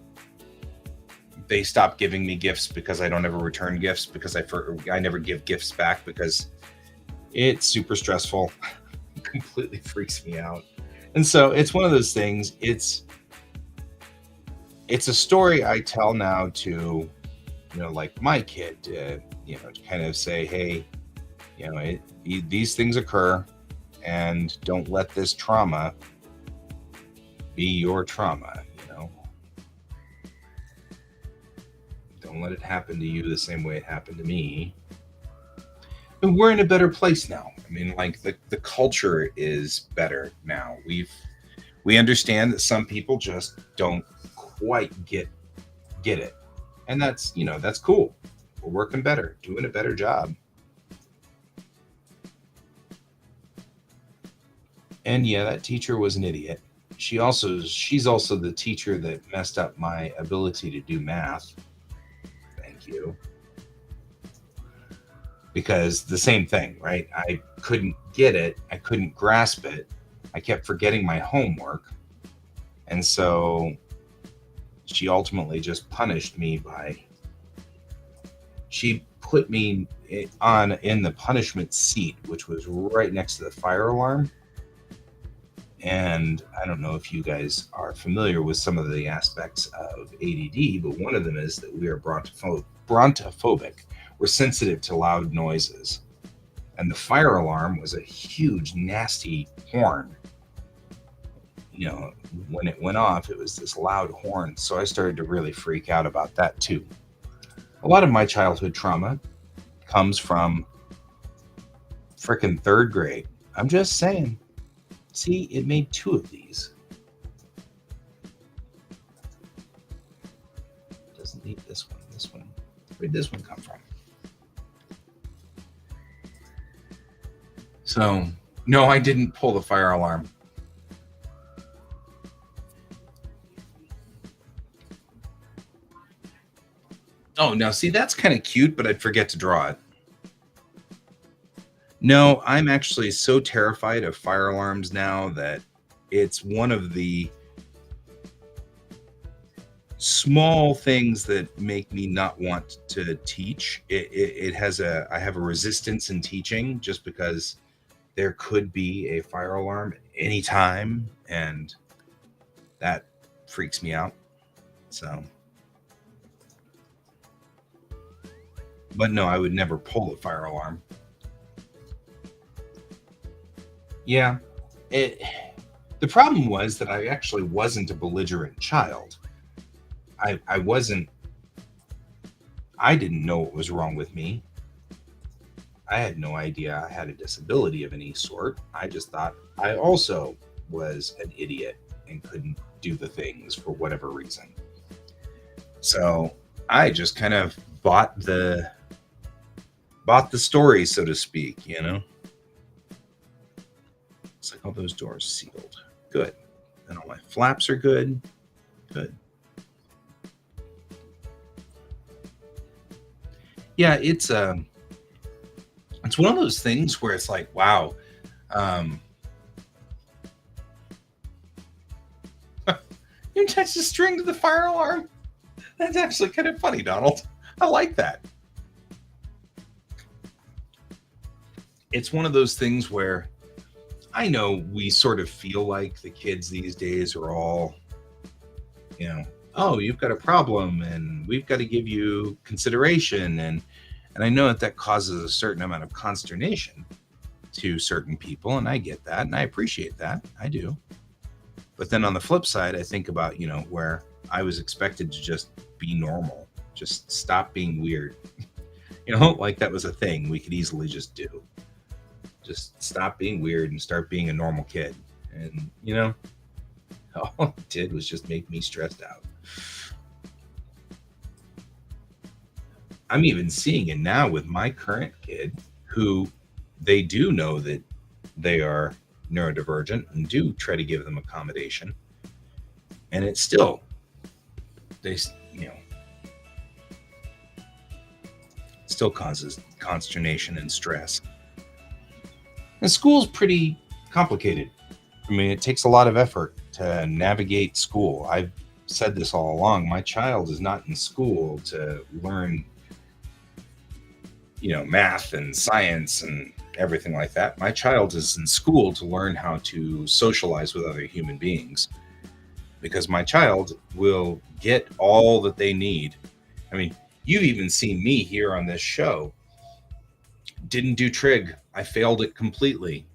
They stop giving me gifts because I don't ever return gifts, because I never give gifts back, because it's super stressful. It completely freaks me out. And so it's one of those things. It's a story I tell now to, like my kid, to kind of say, hey, these things occur, and don't let this trauma be your trauma. Don't let it happen to you the same way it happened to me. And we're in a better place now. Like the culture is better now. We understand that some people just don't quite get it. And that's cool. We're working better, doing a better job. And yeah, that teacher was an idiot. She's also the teacher that messed up my ability to do math. Thank you. Because the same thing, right? I couldn't get it. I couldn't grasp it. I kept forgetting my homework. And so she ultimately just punished me she put me in the punishment seat, which was right next to the fire alarm. And I don't know if you guys are familiar with some of the aspects of ADD, but one of them is that we are brontophobic. We're sensitive to loud noises. And the fire alarm was a huge, nasty horn. When it went off, it was this loud horn. So I started to really freak out about that too. A lot of my childhood trauma comes from frickin' third grade. I'm just saying. See, it made 2 of these. Doesn't need this one. This one. Where'd this one come from? So, no, I didn't pull the fire alarm. Oh, now see, that's kind of cute, but I'd forget to draw it. No, I'm actually so terrified of fire alarms now that it's one of the small things that make me not want to teach. I have a resistance in teaching, just because there could be a fire alarm at any time, and that freaks me out. So, but no, I would never pull the fire alarm. Yeah. The problem was that I actually wasn't a belligerent child. I wasn't. I didn't know what was wrong with me. I had no idea I had a disability of any sort. I just thought I also was an idiot and couldn't do the things for whatever reason. So I just kind of bought the story, so to speak. Looks like all those doors sealed. Good. And all my flaps are good. Good. Yeah, it's one of those things where it's like, wow. You attach the string to the fire alarm. That's actually kind of funny, Donald. I like that. It's one of those things where I know we sort of feel like the kids these days are all, oh, you've got a problem and we've got to give you consideration. And I know that causes a certain amount of consternation to certain people. And I get that. And I appreciate that. I do. But then on the flip side, I think about, where I was expected to just be normal, just stop being weird. Like that was a thing we could easily just do. Just stop being weird and start being a normal kid. And, all it did was just make me stressed out. I'm even seeing it now with my current kid, who they do know that they are neurodivergent and do try to give them accommodation. And it's still, still causes consternation and stress. And school's pretty complicated. I mean, it takes a lot of effort to navigate school. I've said this all along. My child is not in school to learn, math and science and everything like that. My child is in school to learn how to socialize with other human beings, because my child will get all that they need. I mean, you've even seen me here on this show. Didn't do trig. I failed it completely.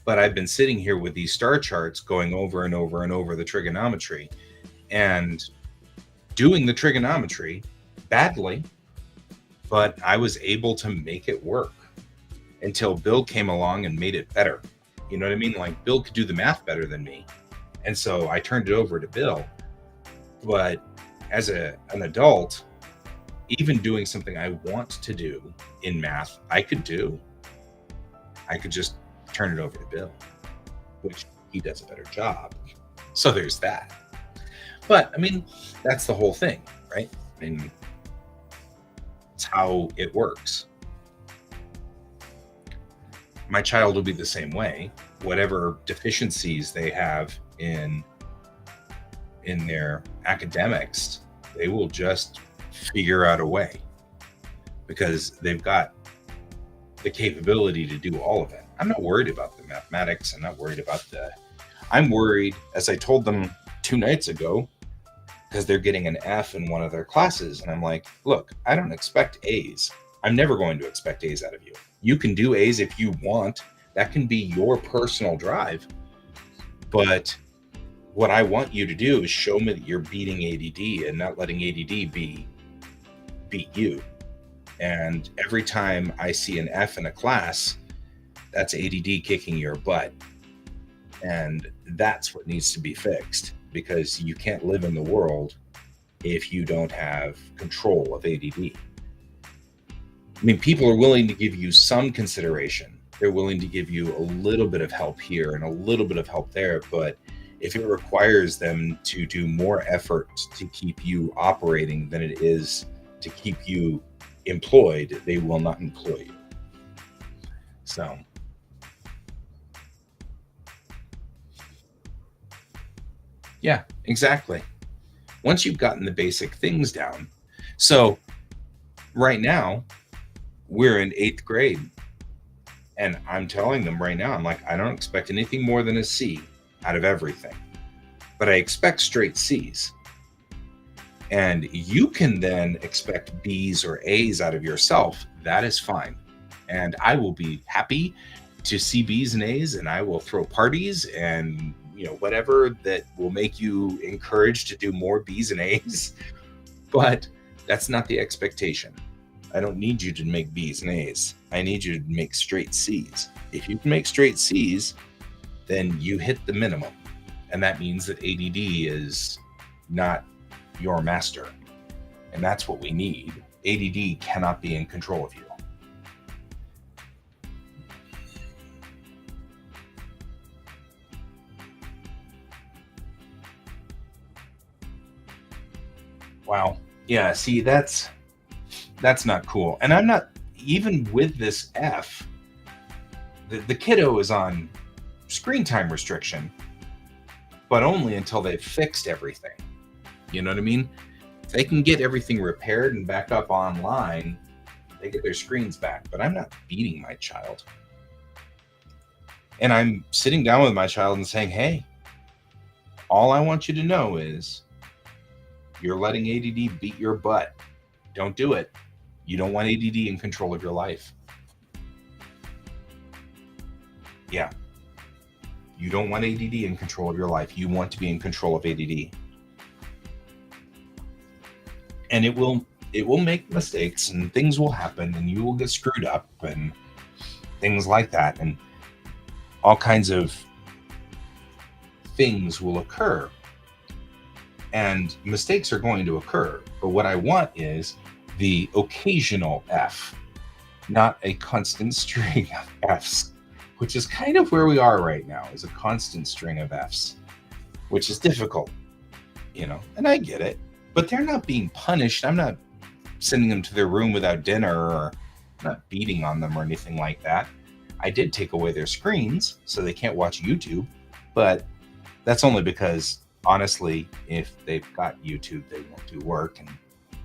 But I've been sitting here with these star charts going over and over and over the trigonometry and doing the trigonometry badly, but I was able to make it work until Bill came along and made it better. You know what I mean? Like, Bill could do the math better than me. And so I turned it over to Bill. But as an adult, even doing something I want to do in math, I could do. I could just turn it over to Bill, which he does a better job. So there's that. But I mean, that's the whole thing, right? I mean, it's how it works. My child will be the same way. Whatever deficiencies they have in their academics, they will just figure out a way, because they've got the capability to do all of it. I'm not worried about the mathematics. I'm worried, as I told them 2 nights ago, because they're getting an F in one of their classes. And I'm like, look, I don't expect A's. I'm never going to expect A's out of you. You can do A's if you want. That can be your personal drive. But what I want you to do is show me that you're beating ADD and not letting ADD beat you. And every time I see an F in a class, that's ADD kicking your butt. And that's what needs to be fixed, because you can't live in the world if you don't have control of ADD. I mean, people are willing to give you some consideration. They're willing to give you a little bit of help here and a little bit of help there. But if it requires them to do more effort to keep you operating than it is to keep you employed, they will not employ you. So yeah, exactly. Once you've gotten the basic things down. So right now we're in 8th grade, and I'm telling them right now, I'm like, I don't expect anything more than a C out of everything, but I expect straight C's. And you can then expect B's or A's out of yourself. That is fine. And I will be happy to see B's and A's, and I will throw parties and, whatever that will make you encouraged to do more B's and A's. But that's not the expectation. I don't need you to make B's and A's. I need you to make straight C's. If you can make straight C's, then you hit the minimum. And that means that ADD is not your master. And that's what we need. ADD cannot be in control of you. Wow. Yeah, see, that's not cool. And I'm not, even with this F, the kiddo is on screen time restriction, but only until they've fixed everything. You know what I mean? they can get everything repaired and back up online, they get their screens back. But I'm not beating my child. And I'm sitting down with my child and saying, hey, all I want you to know is you're letting ADD beat your butt. Don't do it. You don't want ADD in control of your life. Yeah. You don't want ADD in control of your life. You want to be in control of ADD. And it will make mistakes and things will happen and you will get screwed up and things like that. And all kinds of things will occur. And mistakes are going to occur. But what I want is the occasional F, not a constant string of Fs, which is kind of where we are right now, is a constant string of Fs, which is difficult, and I get it. But they're not being punished. I'm not sending them to their room without dinner or not beating on them or anything like that. I did take away their screens so they can't watch YouTube, but that's only because, honestly, if they've got YouTube, they won't do work, and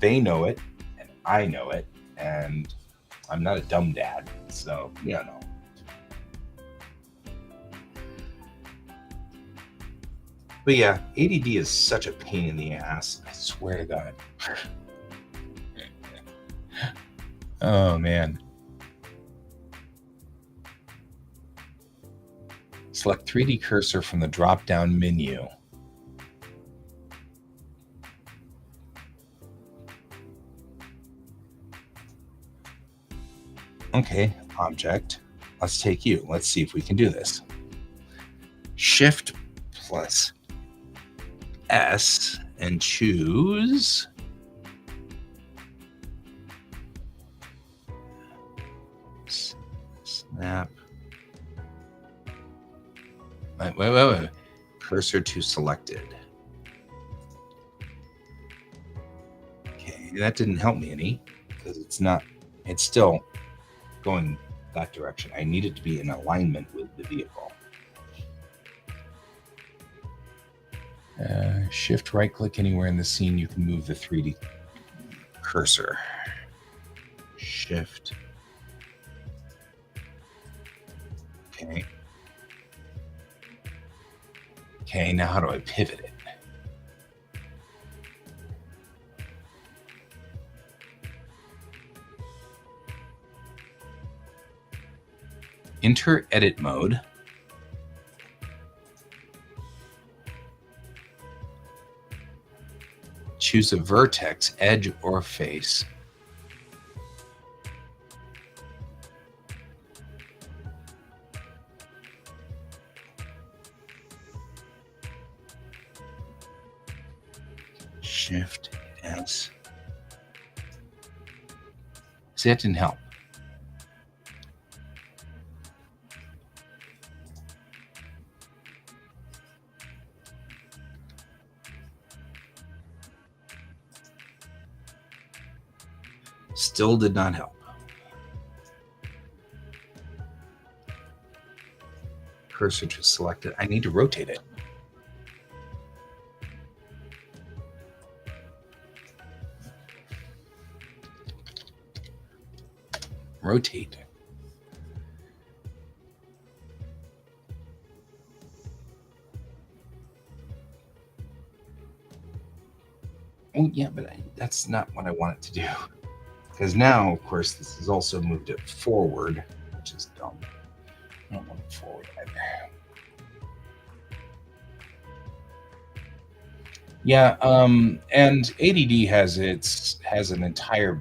they know it, and I know it, and I'm not a dumb dad, so, But yeah, ADD is such a pain in the ass, I swear to God. Oh, man. Select 3D cursor from the drop-down menu. Okay, object. Let's take you. Let's see if we can do this. Shift plus S and choose snap. Wait. Cursor to selected. Okay, that didn't help me any because it's still going that direction. I need it to be in alignment with the vehicle. Shift right click anywhere in the scene. You can move the 3D cursor. Shift. Okay. Okay, now how do I pivot it? Enter edit mode. Choose a vertex, edge, or face. Shift S. See, that didn't help. Still did not help. Cursor to selected. I need to rotate it. Rotate. Oh, yeah, but that's not what I want it to do. Because now, of course, this has also moved it forward, which is dumb. I don't want it forward either. Yeah, and ADD has an entire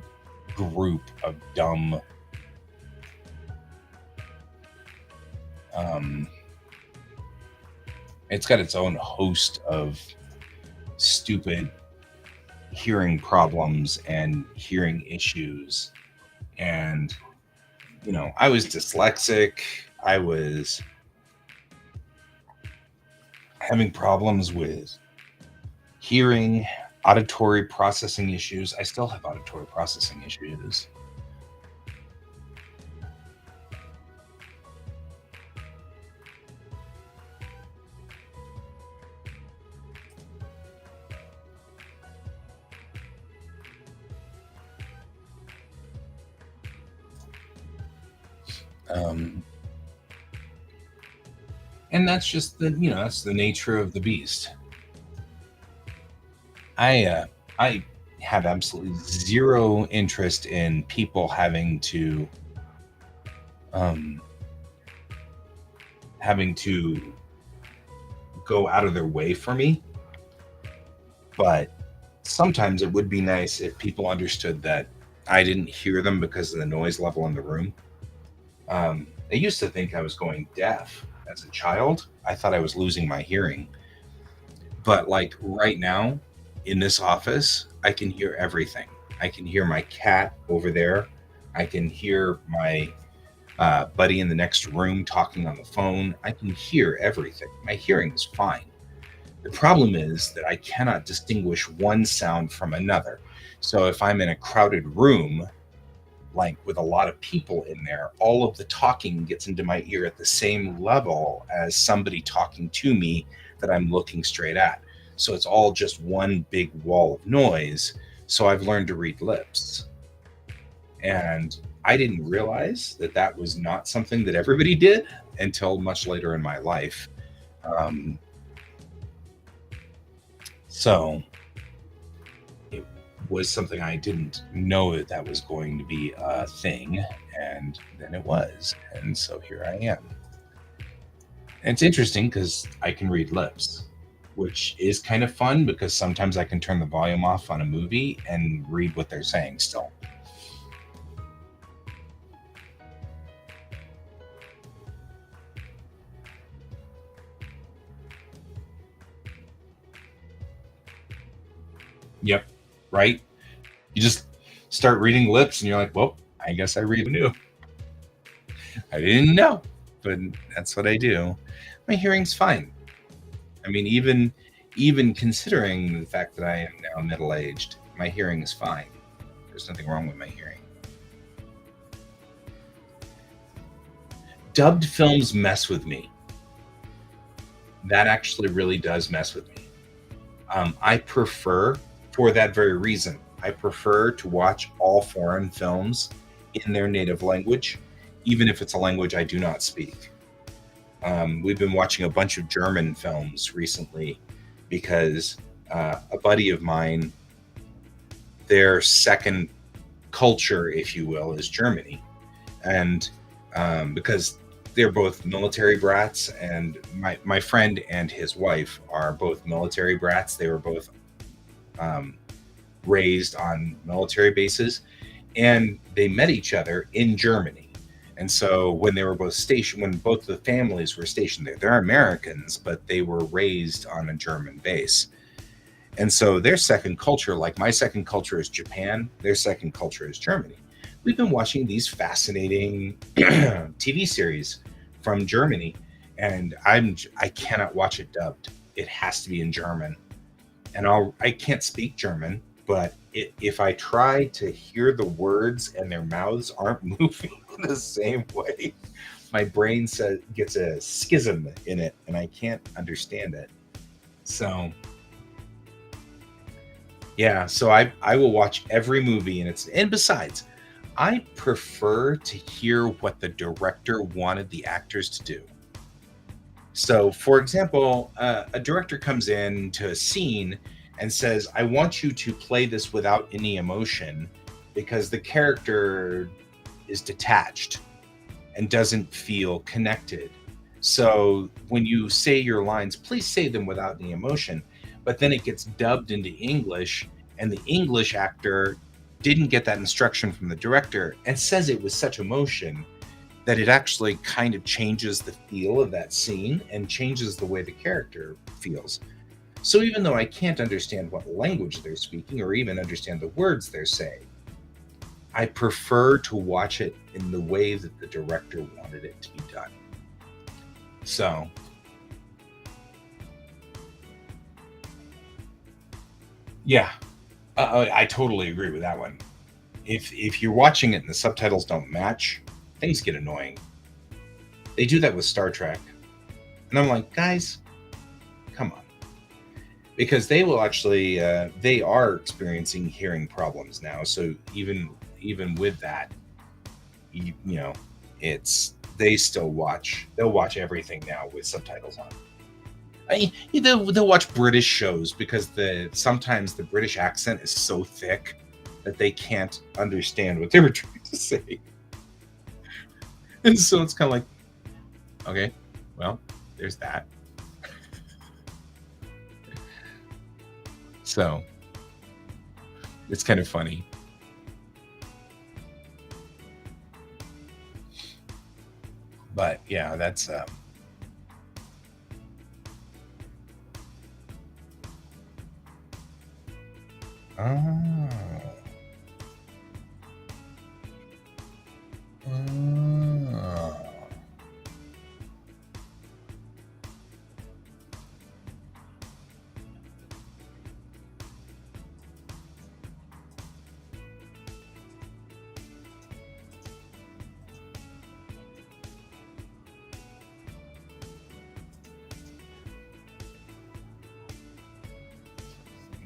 group of dumb it's got its own host of stupid hearing problems and hearing issues. And I was dyslexic. I was having problems with hearing, auditory processing issues. I still have auditory processing issues. Um, and that's just that's the nature of the beast. I have absolutely zero interest in people um, having to go out of their way for me, but sometimes it would be nice if people understood that I didn't hear them because of the noise level in the room. I used to think I was going deaf as a child. I thought I was losing my hearing. But like right now in this office, I can hear everything. I can hear my cat over there. I can hear my buddy in the next room talking on the phone. I can hear everything. My hearing is fine. The problem is that I cannot distinguish one sound from another. So if I'm in a crowded room, like with a lot of people in there, all of the talking gets into my ear at the same level as somebody talking to me that I'm looking straight at. So it's all just one big wall of noise. So I've learned to read lips. And I didn't realize that that was not something that everybody did until much later in my life. Um, so it was something I didn't know that that was going to be a thing. And then it was. And so here I am. And it's interesting because I can read lips, which is kind of fun because sometimes I can turn the volume off on a movie and read what they're saying still. Yep. Right? You just start reading lips and you're like, well, I guess I read new. I didn't know, but that's what I do. My hearing's fine. I mean, even considering the fact that I am now middle aged, my hearing is fine. There's nothing wrong with my hearing. Dubbed films mess with me. That actually really does mess with me. I prefer, for that very reason, I prefer to watch all foreign films in their native language, even if it's a language I do not speak. We've been watching a bunch of German films recently because a buddy of mine, their second culture, if you will, is Germany. And because they're both military brats, and my friend and his wife are both military brats. They were both um, raised on military bases, and they met each other in Germany. And so when they were both stationed, when both the families were stationed there, they're Americans, but they were raised on a German base. And so their second culture, like my second culture is Japan, their second culture is Germany. We've been watching these fascinating TV series from Germany, and I cannot watch it dubbed. It has to be in German, and I can't speak German, but if I try to hear the words and their mouths aren't moving the same way, my brain gets a schism in it, and I can't understand it. So yeah, so I will watch every movie, and besides, I prefer to hear what the director wanted the actors to do. So, for example, a director comes in to a scene and says, I want you to play this without any emotion because the character is detached and doesn't feel connected. So, when you say your lines, please say them without any emotion. But then it gets dubbed into English, and the English actor didn't get that instruction from the director and says it with such emotion that it actually kind of changes the feel of that scene and changes the way the character feels. So even though I can't understand what language they're speaking or even understand the words they're saying, I prefer to watch it in the way that the director wanted it to be done. So, yeah, I totally agree with that one. If you're watching it and the subtitles don't match, things get annoying. They do that with Star Trek, and I'm like, guys, come on, because they will actually they are experiencing hearing problems now. So even with that, you know, it's they still watch. They'll watch everything now with subtitles on. They'll watch British shows because sometimes the British accent is so thick that they can't understand what they were trying to say. And so it's kind of like, okay, well, there's that. So it's kind of funny. But yeah, that's oh. Oh.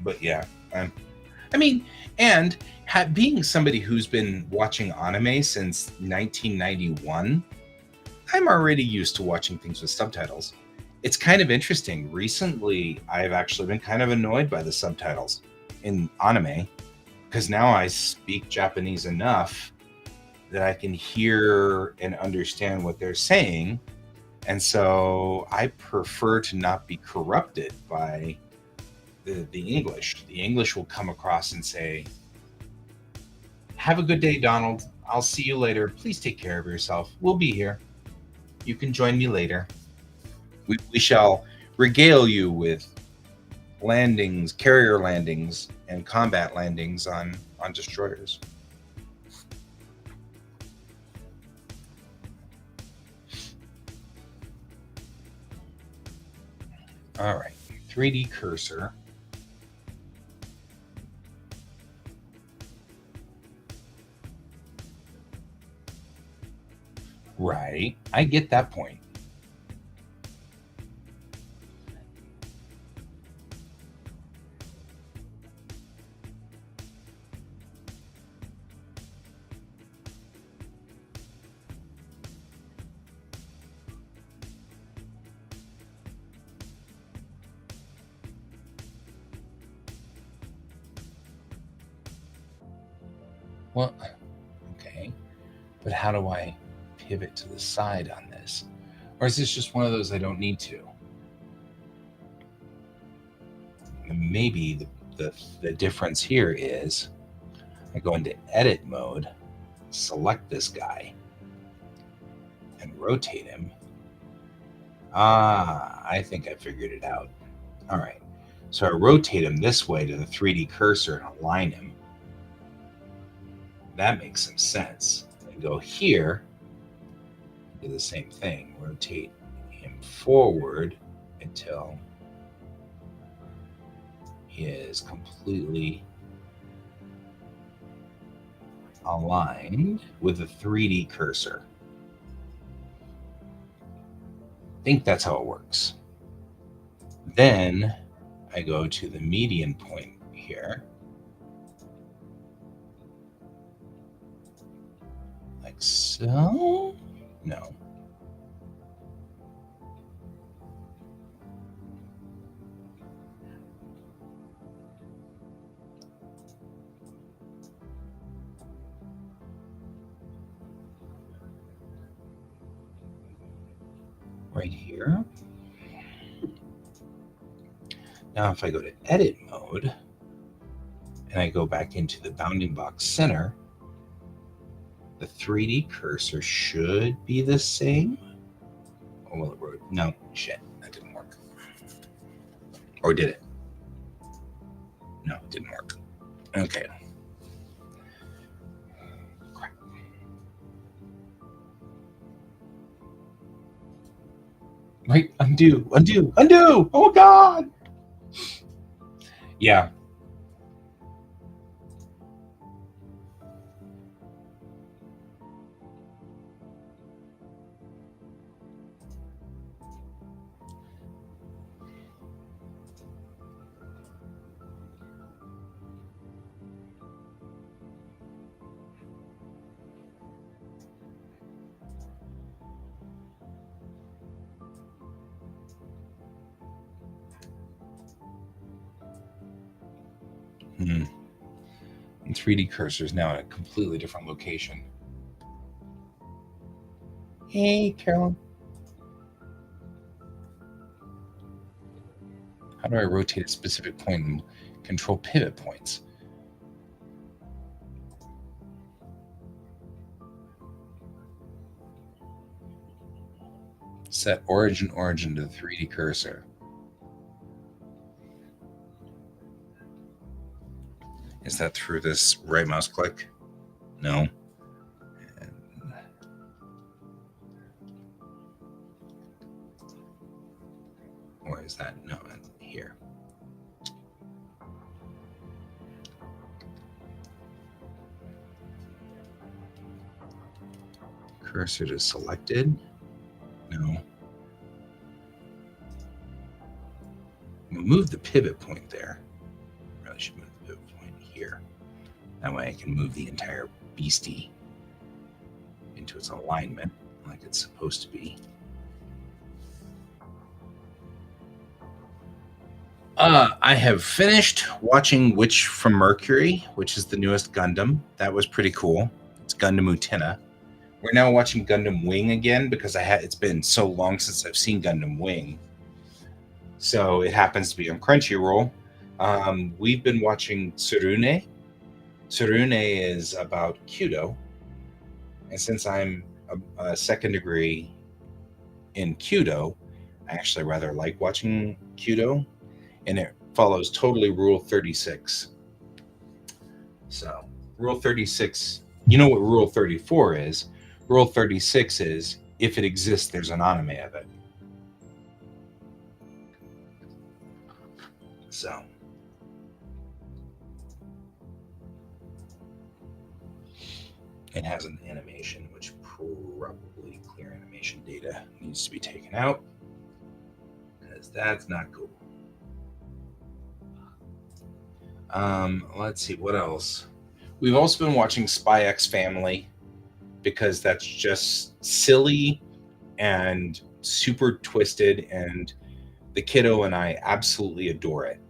But yeah, I mean, and being somebody who's been watching anime since 1991, I'm already used to watching things with subtitles. It's kind of interesting. Recently, I've actually been kind of annoyed by the subtitles in anime because now I speak Japanese enough that I can hear and understand what they're saying. And so I prefer to not be corrupted by the English. The English will come across and say, "Have a good day, Donald. I'll see you later. Please take care of yourself. We'll be here. You can join me later. We shall regale you with landings, carrier landings, and combat landings on destroyers." All right, 3D cursor. Right, I get that point. Well, okay, but how do I pivot to the side on this? Or is this just one of those I don't need to? Maybe the difference here is I go into edit mode, select this guy, and rotate him. Ah, I think I figured it out. All right. So I rotate him this way to the 3D cursor and align him. That makes some sense. And go here, do the same thing. Rotate him forward until he is completely aligned with the 3D cursor. I think that's how it works. Then I go to the median point here, like so. No. Right here. Now, if I go to edit mode and I go back into the bounding box center, the 3D cursor should be the same. Oh, well, it wrote, no, shit, that didn't work. Or did it? No, it didn't work. Okay. Crap. Right, undo. Oh, God. Yeah. And 3D cursor is now in a completely different location. Hey, Carolyn. How do I rotate a specific point and control pivot points? Set origin to the 3D cursor. Is that through this right mouse click? No. Or is that? No, here. Cursor to selected? No. Move the pivot point there. Really should move the pivot point here. That way I can move the entire beastie into its alignment like it's supposed to be. I have finished watching Witch from Mercury, which is the newest Gundam. That was pretty cool. It's Gundam Utena. We're now watching Gundam Wing again because it's been so long since I've seen Gundam Wing. So it happens to be on Crunchyroll. We've been watching Tsurune. Tsurune is about Kyudo. And since I'm a second degree in Kyudo, I actually rather like watching Kyudo. And it follows totally Rule 36. So Rule 36, you know what Rule 34 is? Rule 36 is, if it exists, there's an anime of it. So it has an animation, which probably clear animation data needs to be taken out, because that's not cool. Let's see, what else? We've also been watching Spy X Family, because that's just silly and super twisted, and the kiddo and I absolutely adore it.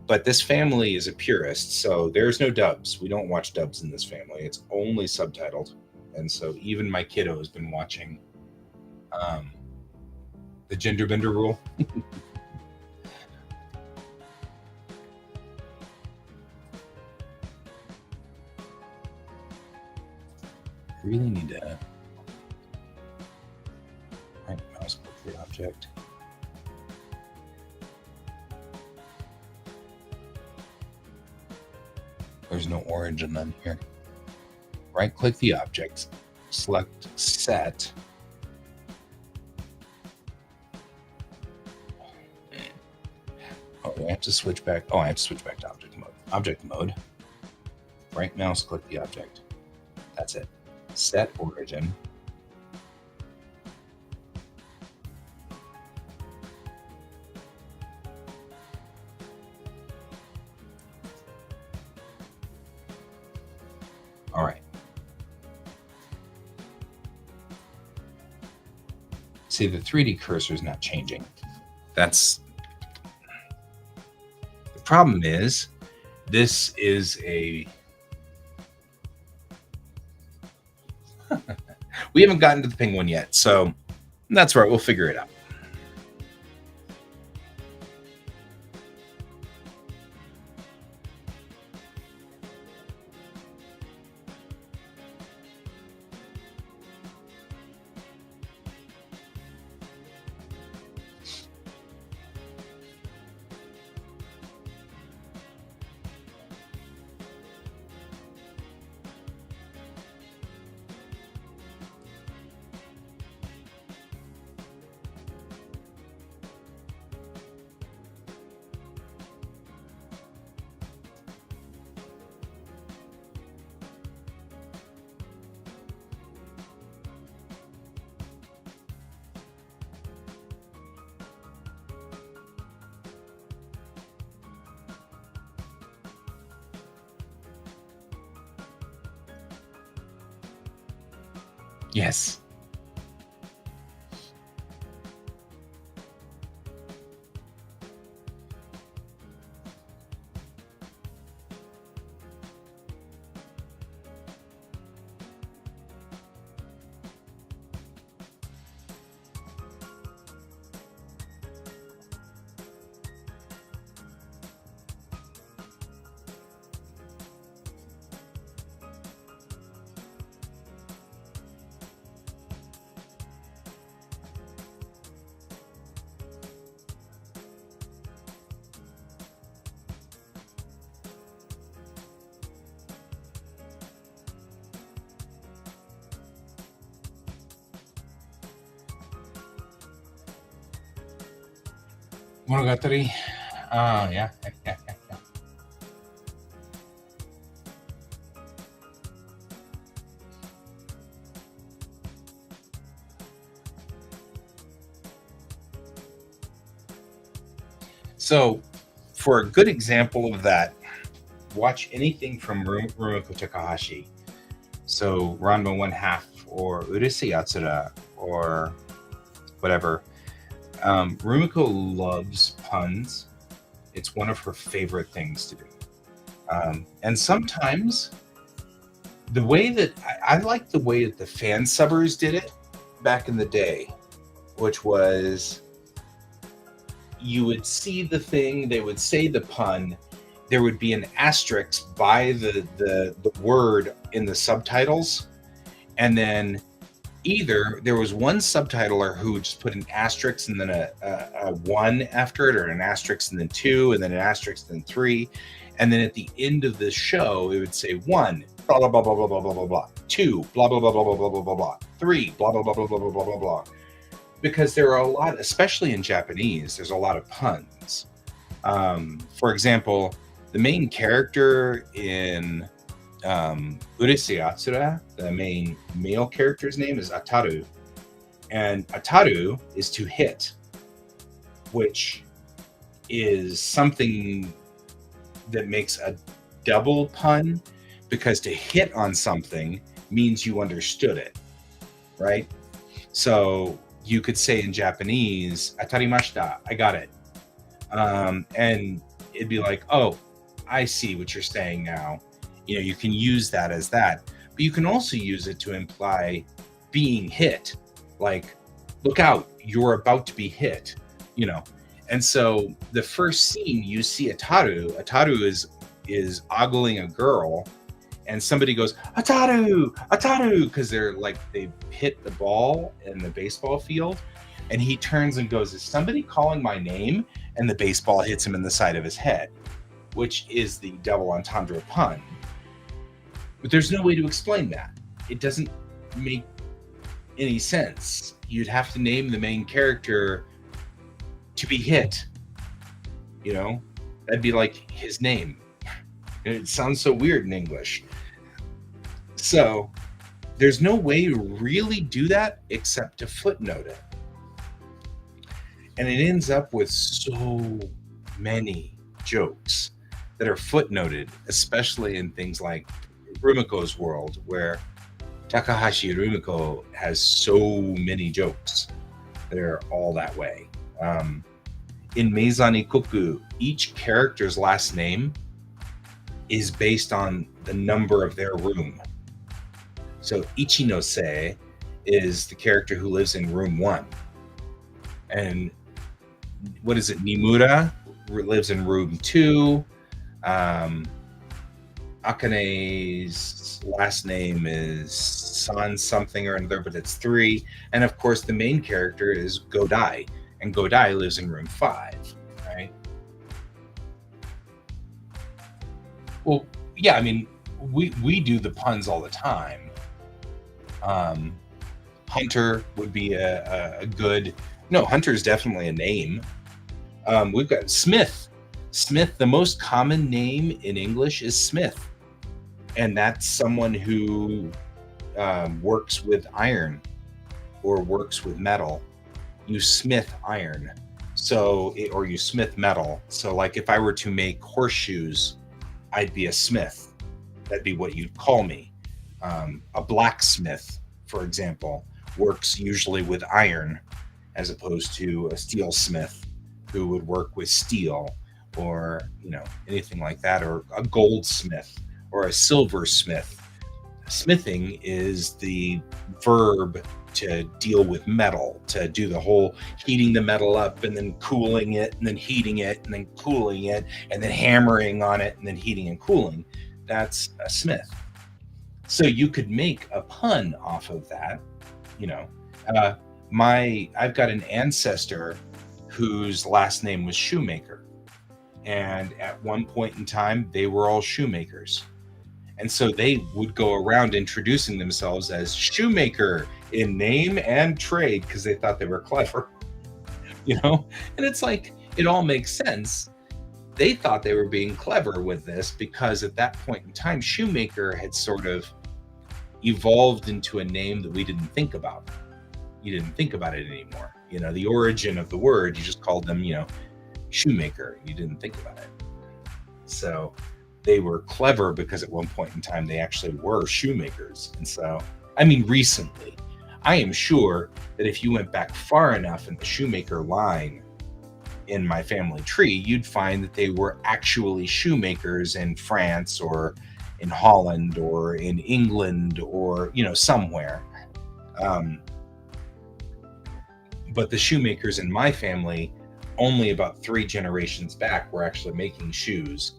But this family is a purist, so there's no dubs. We don't watch dubs in this family. It's only subtitled. And so even my kiddo has been watching the gender bender rule. Really need to right mouse click the object. There's no origin on here. Right click the object, select set. Oh, I have to switch back. Oh, I have to switch back to object mode. Object mode. Right mouse click the object. That's it. Set origin. All right. See, the 3D cursor is not changing. That's the problem. Is this is a we haven't gotten to the penguin yet, so that's right. We'll figure it out. Yes. Monogatari. Yeah. So, for a good example of that, watch anything from Rumiko Takahashi. So, Ranma One Half or Urusei Yatsura or whatever. Rumiko loves puns. It's one of her favorite things to do. And sometimes the way that I like the way that the fan subbers did it back in the day, which was you would see the thing, they would say the pun, there would be an asterisk by the word in the subtitles, and then either there was one subtitler who would just put an asterisk and then a one after it, or an asterisk and then two, and then an asterisk and then three, and then at the end of the show it would say one, blah blah blah blah blah blah blah blah blah, two, blah blah blah blah blah blah blah blah blah, three, blah blah blah blah blah blah blah blah blah. Because there are a lot, especially in Japanese, there's a lot of puns. For example, the main character in Urusei Yatsura, the main male character's name is Ataru. And Ataru is to hit, which is something that makes a double pun, because to hit on something means you understood it, right? So you could say in Japanese, "Atarimashita," I got it. And it'd be like, oh, I see what you're saying now. You know, you can use that as that, but you can also use it to imply being hit. Like, look out, you're about to be hit, you know. And so the first scene you see Ataru is ogling a girl, and somebody goes, Ataru, Ataru, because they're like, they hit the ball in the baseball field, and he turns and goes, is somebody calling my name? And the baseball hits him in the side of his head, which is the double entendre pun. But there's no way to explain that. It doesn't make any sense. You'd have to name the main character to be hit. You know, that'd be like his name. It sounds so weird in English. So there's no way to really do that except to footnote it. And it ends up with so many jokes that are footnoted, especially in things like Rumiko's world, where Takahashi Rumiko has so many jokes. They're all that way. In Meizan Ikoku, each character's last name is based on the number of their room. So Ichinose is the character who lives in room 1. And what is it? Nimura lives in room 2. Akane's last name is San something or another, but it's 3. And of course, the main character is Godai, and Godai lives in room 5, right? Well, yeah, I mean, we do the puns all the time. Hunter would be a good... No, Hunter is definitely a name. We've got Smith. Smith, the most common name in English is Smith. And that's someone who works with iron or works with metal. You smith iron, or you smith metal. So like if I were to make horseshoes, I'd be a smith. That'd be what you'd call me. A blacksmith, for example, works usually with iron, as opposed to a steelsmith who would work with steel, or anything like that, or a goldsmith or a silversmith. Smithing is the verb to deal with metal, to do the whole heating the metal up and then cooling it and then heating it and then cooling it and then hammering on it and then heating and cooling. That's a smith. So you could make a pun off of that. I've got an ancestor whose last name was Shoemaker. And at one point in time, they were all shoemakers. And so they would go around introducing themselves as Shoemaker in name and trade, because they thought they were clever, And it's like, it all makes sense. They thought they were being clever with this because at that point in time, shoemaker had sort of evolved into a name that we didn't think about. You didn't think about it anymore. The origin of the word, you just called them, shoemaker. You didn't think about it. So they were clever because at one point in time, they actually were shoemakers. And so, recently, I am sure that if you went back far enough in the shoemaker line in my family tree, you'd find that they were actually shoemakers in France or in Holland or in England or, somewhere. But the shoemakers in my family, only about 3 generations back, were actually making shoes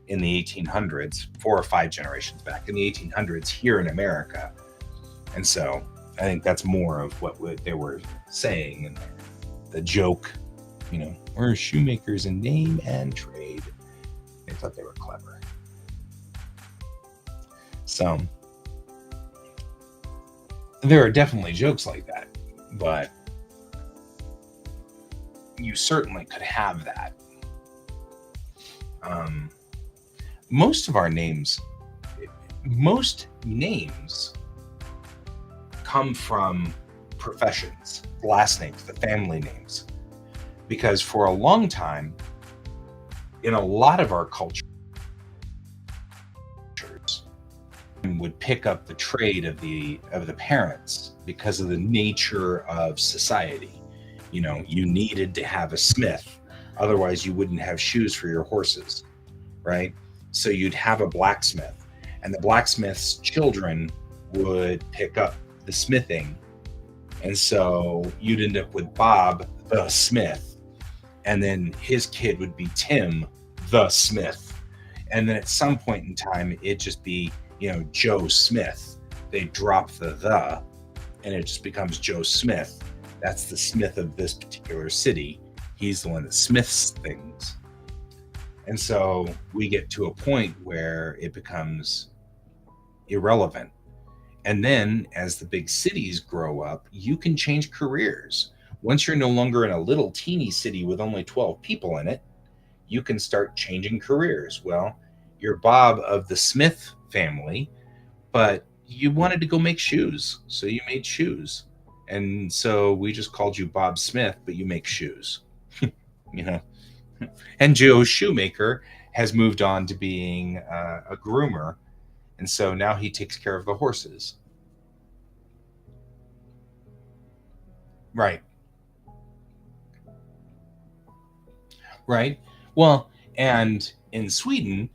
in the 1800s, 4 or 5 generations back in the 1800s here in America. And so I think that's more of what they were saying in the joke, we're shoemakers in name and trade. They thought they were clever. So there are definitely jokes like that, but you certainly could have that. Most names come from professions, last names, the family names. Because for a long time, in a lot of our cultures, would pick up the trade of the parents because of the nature of society. You needed to have a smith, otherwise you wouldn't have shoes for your horses, right? So you'd have a blacksmith, and the blacksmith's children would pick up the smithing, and so you'd end up with Bob the smith, and then his kid would be Tim the smith, and then at some point in time it'd just be Joe Smith. They drop the and it just becomes Joe Smith. That's the smith of this particular city. He's the one that smiths things. And so we get to a point where it becomes irrelevant. And then as the big cities grow up, you can change careers. Once you're no longer in a little teeny city with only 12 people in it, you can start changing careers. Well, you're Bob of the Smith family, but you wanted to go make shoes. So you made shoes. And so we just called you Bob Smith, but you make shoes. And Joe Shoemaker has moved on to being a groomer. And so now he takes care of the horses. Right. Right. Well, and in Sweden,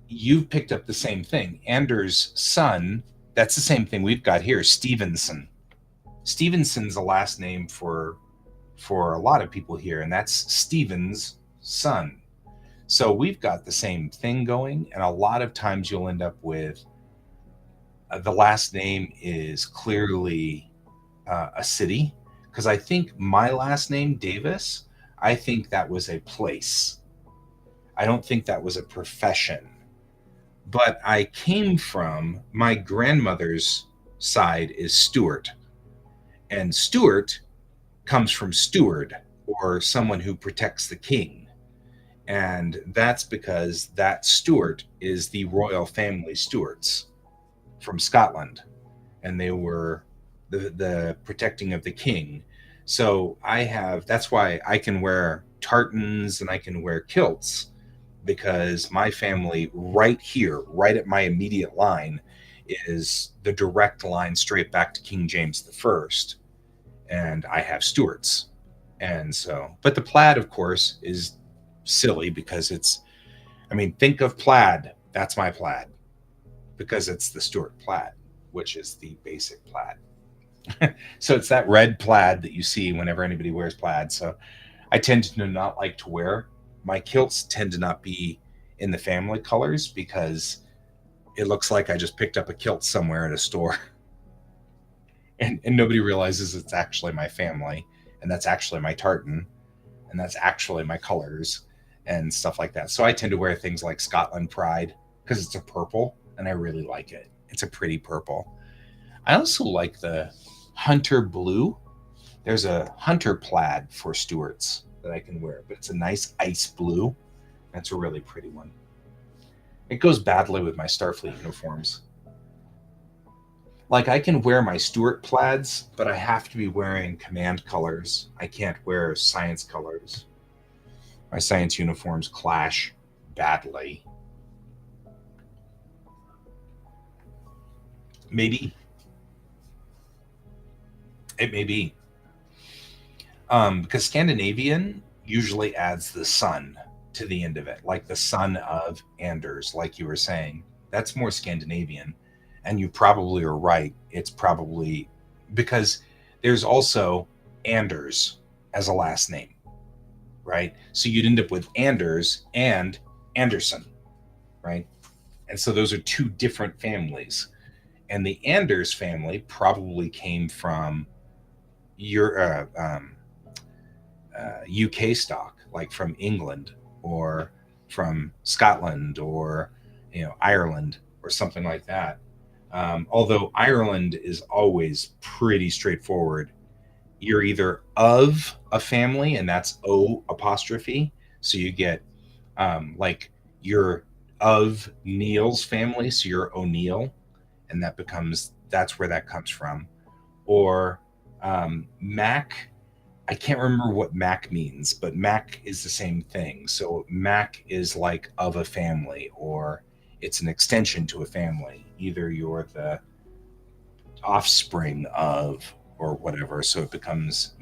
you've picked up the same thing. Anders' son, that's the same thing we've got here, Stevenson. Stevenson's a last name for a lot of people here, and that's Stephen's son. So we've got the same thing going, and a lot of times you'll end up with the last name is clearly a city, because I think my last name, Davis, I think that was a place. I don't think that was a profession. But I came from, my grandmother's side is Stewart. And Stewart comes from steward, or someone who protects the king. And that's because that Stewart is the royal family Stewarts from Scotland. And they were the protecting of the king. So that's why I can wear tartans and I can wear kilts, because my family right here, right at my immediate line, is the direct line straight back to King James I. And I have Stuarts. And so, but the plaid, of course, is silly because think of plaid. That's my plaid, because it's the Stuart plaid, which is the basic plaid. So it's that red plaid that you see whenever anybody wears plaid. So I tend to not like to wear, my kilts tend to not be in the family colors, because it looks like I just picked up a kilt somewhere at a store. And nobody realizes it's actually my family, and that's actually my tartan, and that's actually my colors and stuff like that. So I tend to wear things like Scotland Pride because it's a purple, and I really like it. It's a pretty purple. I also like the hunter blue. There's a hunter plaid for Stuarts that I can wear, but it's a nice ice blue. That's a really pretty one. It goes badly with my Starfleet uniforms. Like I can wear my Stuart plaids, but I have to be wearing command colors. I can't wear science colors. My science uniforms clash badly. Maybe it may be because Scandinavian usually adds the sun to the end of it, like the son of Anders, like you were saying. That's more Scandinavian, and you probably are right. It's probably because there's also Anders as a last name, right? So you'd end up with Anders and Anderson, right? And so those are two different families. And the Anders family probably came from your UK stock, like from England or from Scotland or Ireland or something like that. Although Ireland is always pretty straightforward. You're either of a family, and that's O apostrophe. So you get like you're of Neil's family, so you're O'Neill, and that's where that comes from. Or Mac, I can't remember what Mac means, but Mac is the same thing. So Mac is like of a family, or it's an extension to a family. Either you're the offspring of, or whatever. So it becomes,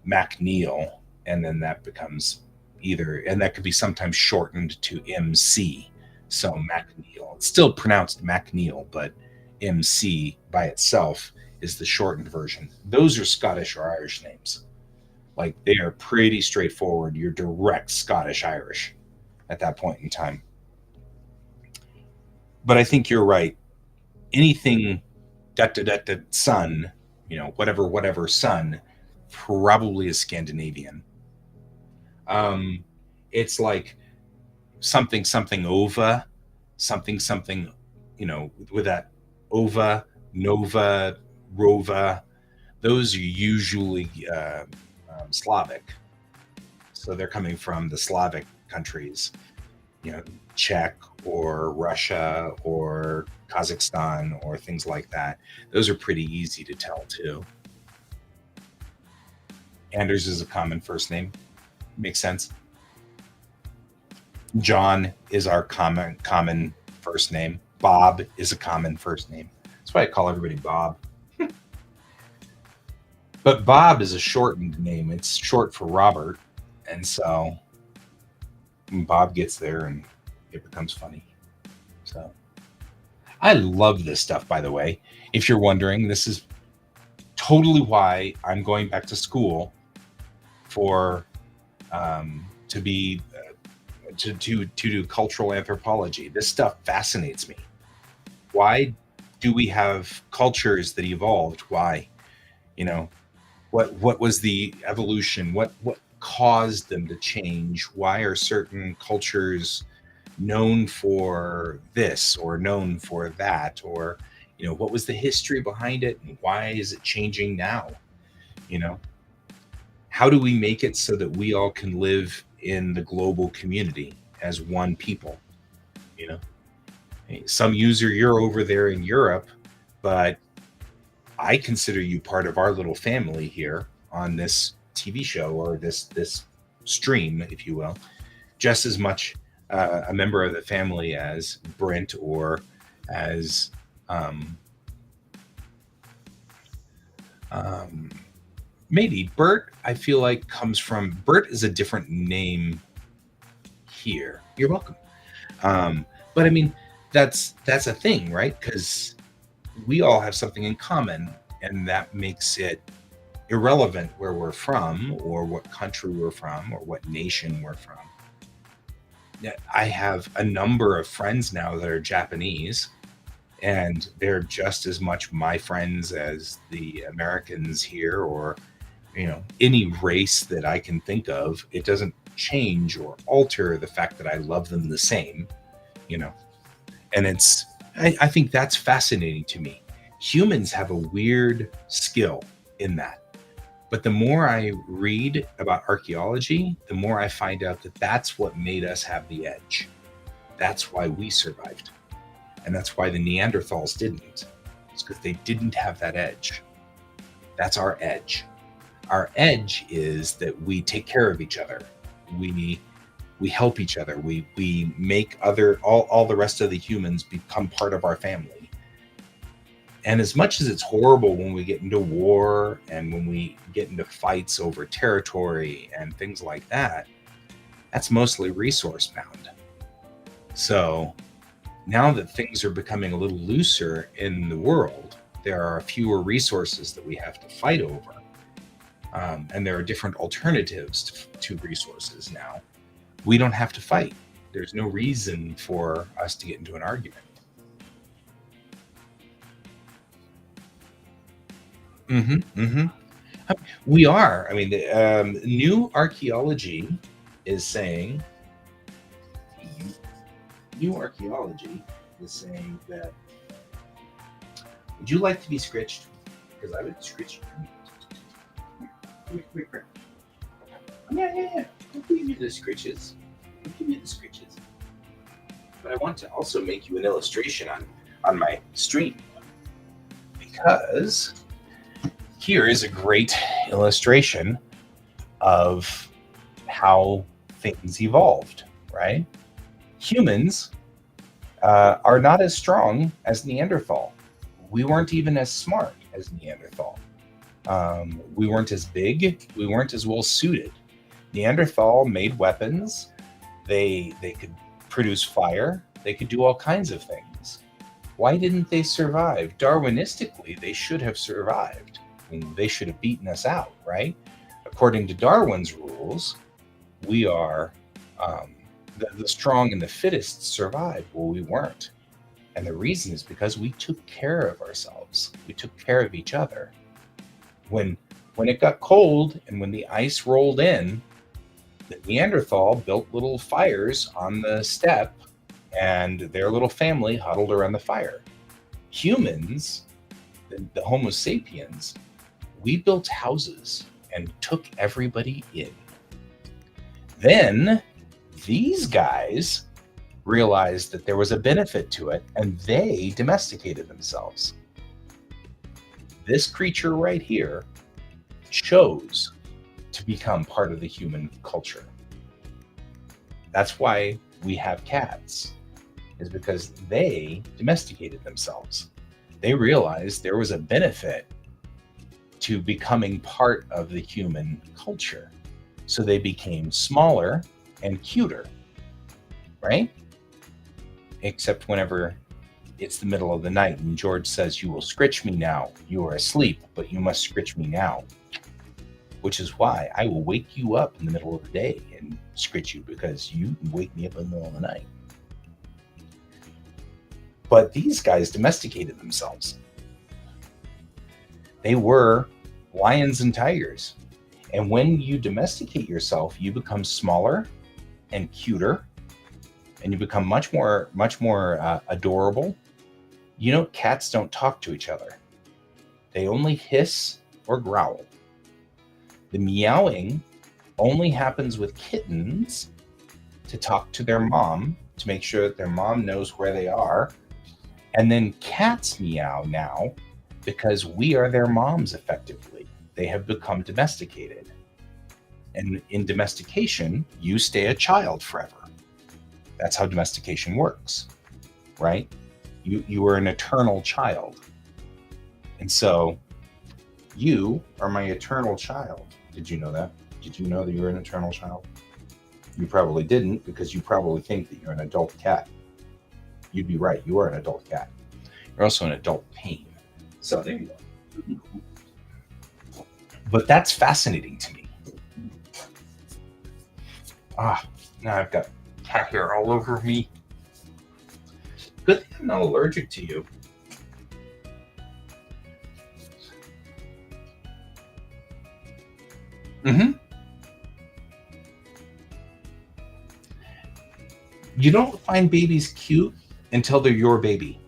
Mac Neil, and then that becomes either, and that could be sometimes shortened to MC. So Mac Neil. It's still pronounced Mac Neil, but MC by itself is the shortened version. Those are Scottish or Irish names. Like they are pretty straightforward. You're direct Scottish Irish at that point in time. But I think you're right. Anything sun, whatever sun, probably is Scandinavian. Um, it's like something ova, something, with that ova, nova, rova. Those are usually Slavic, so they're coming from the Slavic countries, Czech or Russia or Kazakhstan or things like that. Those are pretty easy to tell too. Anders is a common first name. Makes sense. John is our common first name. Bob is a common first name. That's why I call everybody Bob. But Bob is a shortened name. It's short for Robert. And so when Bob gets there and it becomes funny. So I love this stuff, by the way. If you're wondering, this is totally why I'm going back to school for to be to do cultural anthropology. This stuff fascinates me. Why do we have cultures that evolved? Why? What was the evolution? What caused them to change? Why are certain cultures known for this or known for that? Or what was the history behind it, and why is it changing now? you know how do we make it so that we all can live in the global community as one people? you know some user, you're over there in Europe, but I consider you part of our little family here on this TV show, or this stream, if you will, just as much a member of the family as Brent, or as um, maybe Bert. I feel like Bert is a different name here. You're welcome. But I mean, that's a thing, right? Because we all have something in common, and that makes it irrelevant where we're from, or what country we're from, or what nation we're from. Yeah, I have a number of friends now that are Japanese, and they're just as much my friends as the Americans here, or any race that I can think of. It doesn't change or alter the fact that I love them the same, you know. And I think that's fascinating to me. Humans have a weird skill in that. But the more I read about archaeology, the more I find out that that's what made us have the edge. That's why we survived. And that's why the Neanderthals didn't. It's because they didn't have that edge. That's our edge. Our edge is that we take care of each other. We help each other. We make all the rest of the humans become part of our family. And as much as it's horrible when we get into war and when we get into fights over territory and things like that, that's mostly resource bound. So now that things are becoming a little looser in the world, there are fewer resources that we have to fight over. And there are different alternatives to resources now. We don't have to fight. There's no reason for us to get into an argument. We are. I mean, new archaeology is saying, new archaeology is saying that, would you like to be scritched? Because I would scritch you. Come yeah. I'll give you the scritches. But I want to also make you an illustration on my stream, because here is a great illustration of how things evolved, right? Humans are not as strong as Neanderthal. We weren't even as smart as Neanderthal. We weren't as big. We weren't as well suited. Neanderthal made weapons. They could produce fire. They could do all kinds of things. Why didn't they survive? Darwinistically, they should have survived. They should have beaten us out, right? According to Darwin's rules, we are the strong and the fittest survived. Well, we weren't. And the reason is because we took care of ourselves. We took care of each other. When it got cold and when the ice rolled in, the Neanderthal built little fires on the steppe, and their little family huddled around the fire. Humans, the Homo sapiens, we built houses and took everybody in. Then these guys realized that there was a benefit to it, and they domesticated themselves. This creature right here chose to become part of the human culture. That's why we have cats, is because they domesticated themselves. They realized there was a benefit to becoming part of the human culture. So they became smaller and cuter, right? Except whenever it's the middle of the night and George says, "You will scritch me now. You are asleep, but you must scritch me now." Which is why I will wake you up in the middle of the day and scritch you, because you wake me up in the middle of the night. But these guys domesticated themselves. They were lions and tigers. And when you domesticate yourself, you become smaller and cuter, and you become much more adorable. You know, cats don't talk to each other. They only hiss or growl. The meowing only happens with kittens to talk to their mom, to make sure that their mom knows where they are. And then cats meow now because we are their moms effectively. They have become domesticated. And in domestication, you stay a child forever. That's how domestication works, right? You are an eternal child. And so you are my eternal child. Did you know that? Did you know that you're an eternal child? You probably didn't, because you probably think that you're an adult cat. You'd be right. You are an adult cat. You're also an adult pain. So there you go. But that's fascinating to me. Now I've got cat hair all over me. Good thing I'm not allergic to you. You don't find babies cute until they're your baby.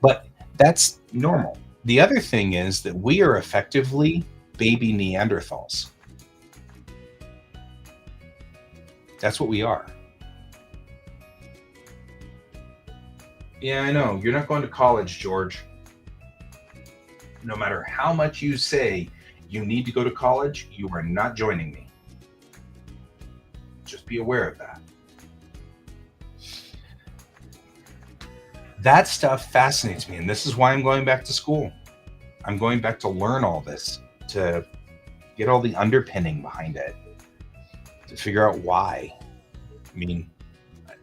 But that's normal. The other thing is that we are effectively baby Neanderthals. That's what we are. Yeah, I know. You're not going to college, George. No matter how much you say you need to go to college, you are not joining me. Just be aware of that. That stuff fascinates me, and this is why I'm going back to school. I'm going back to learn all this, to get all the underpinning behind it, to figure out why. I mean,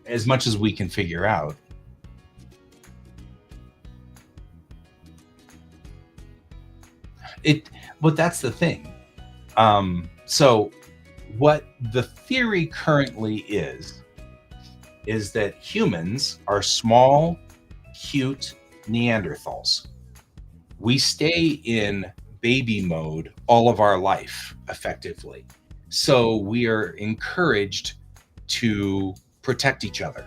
as much as we can figure out. But that's the thing. So what the theory currently is that humans are small, cute Neanderthals. We stay in baby mode all of our life, effectively. So we are encouraged to protect each other.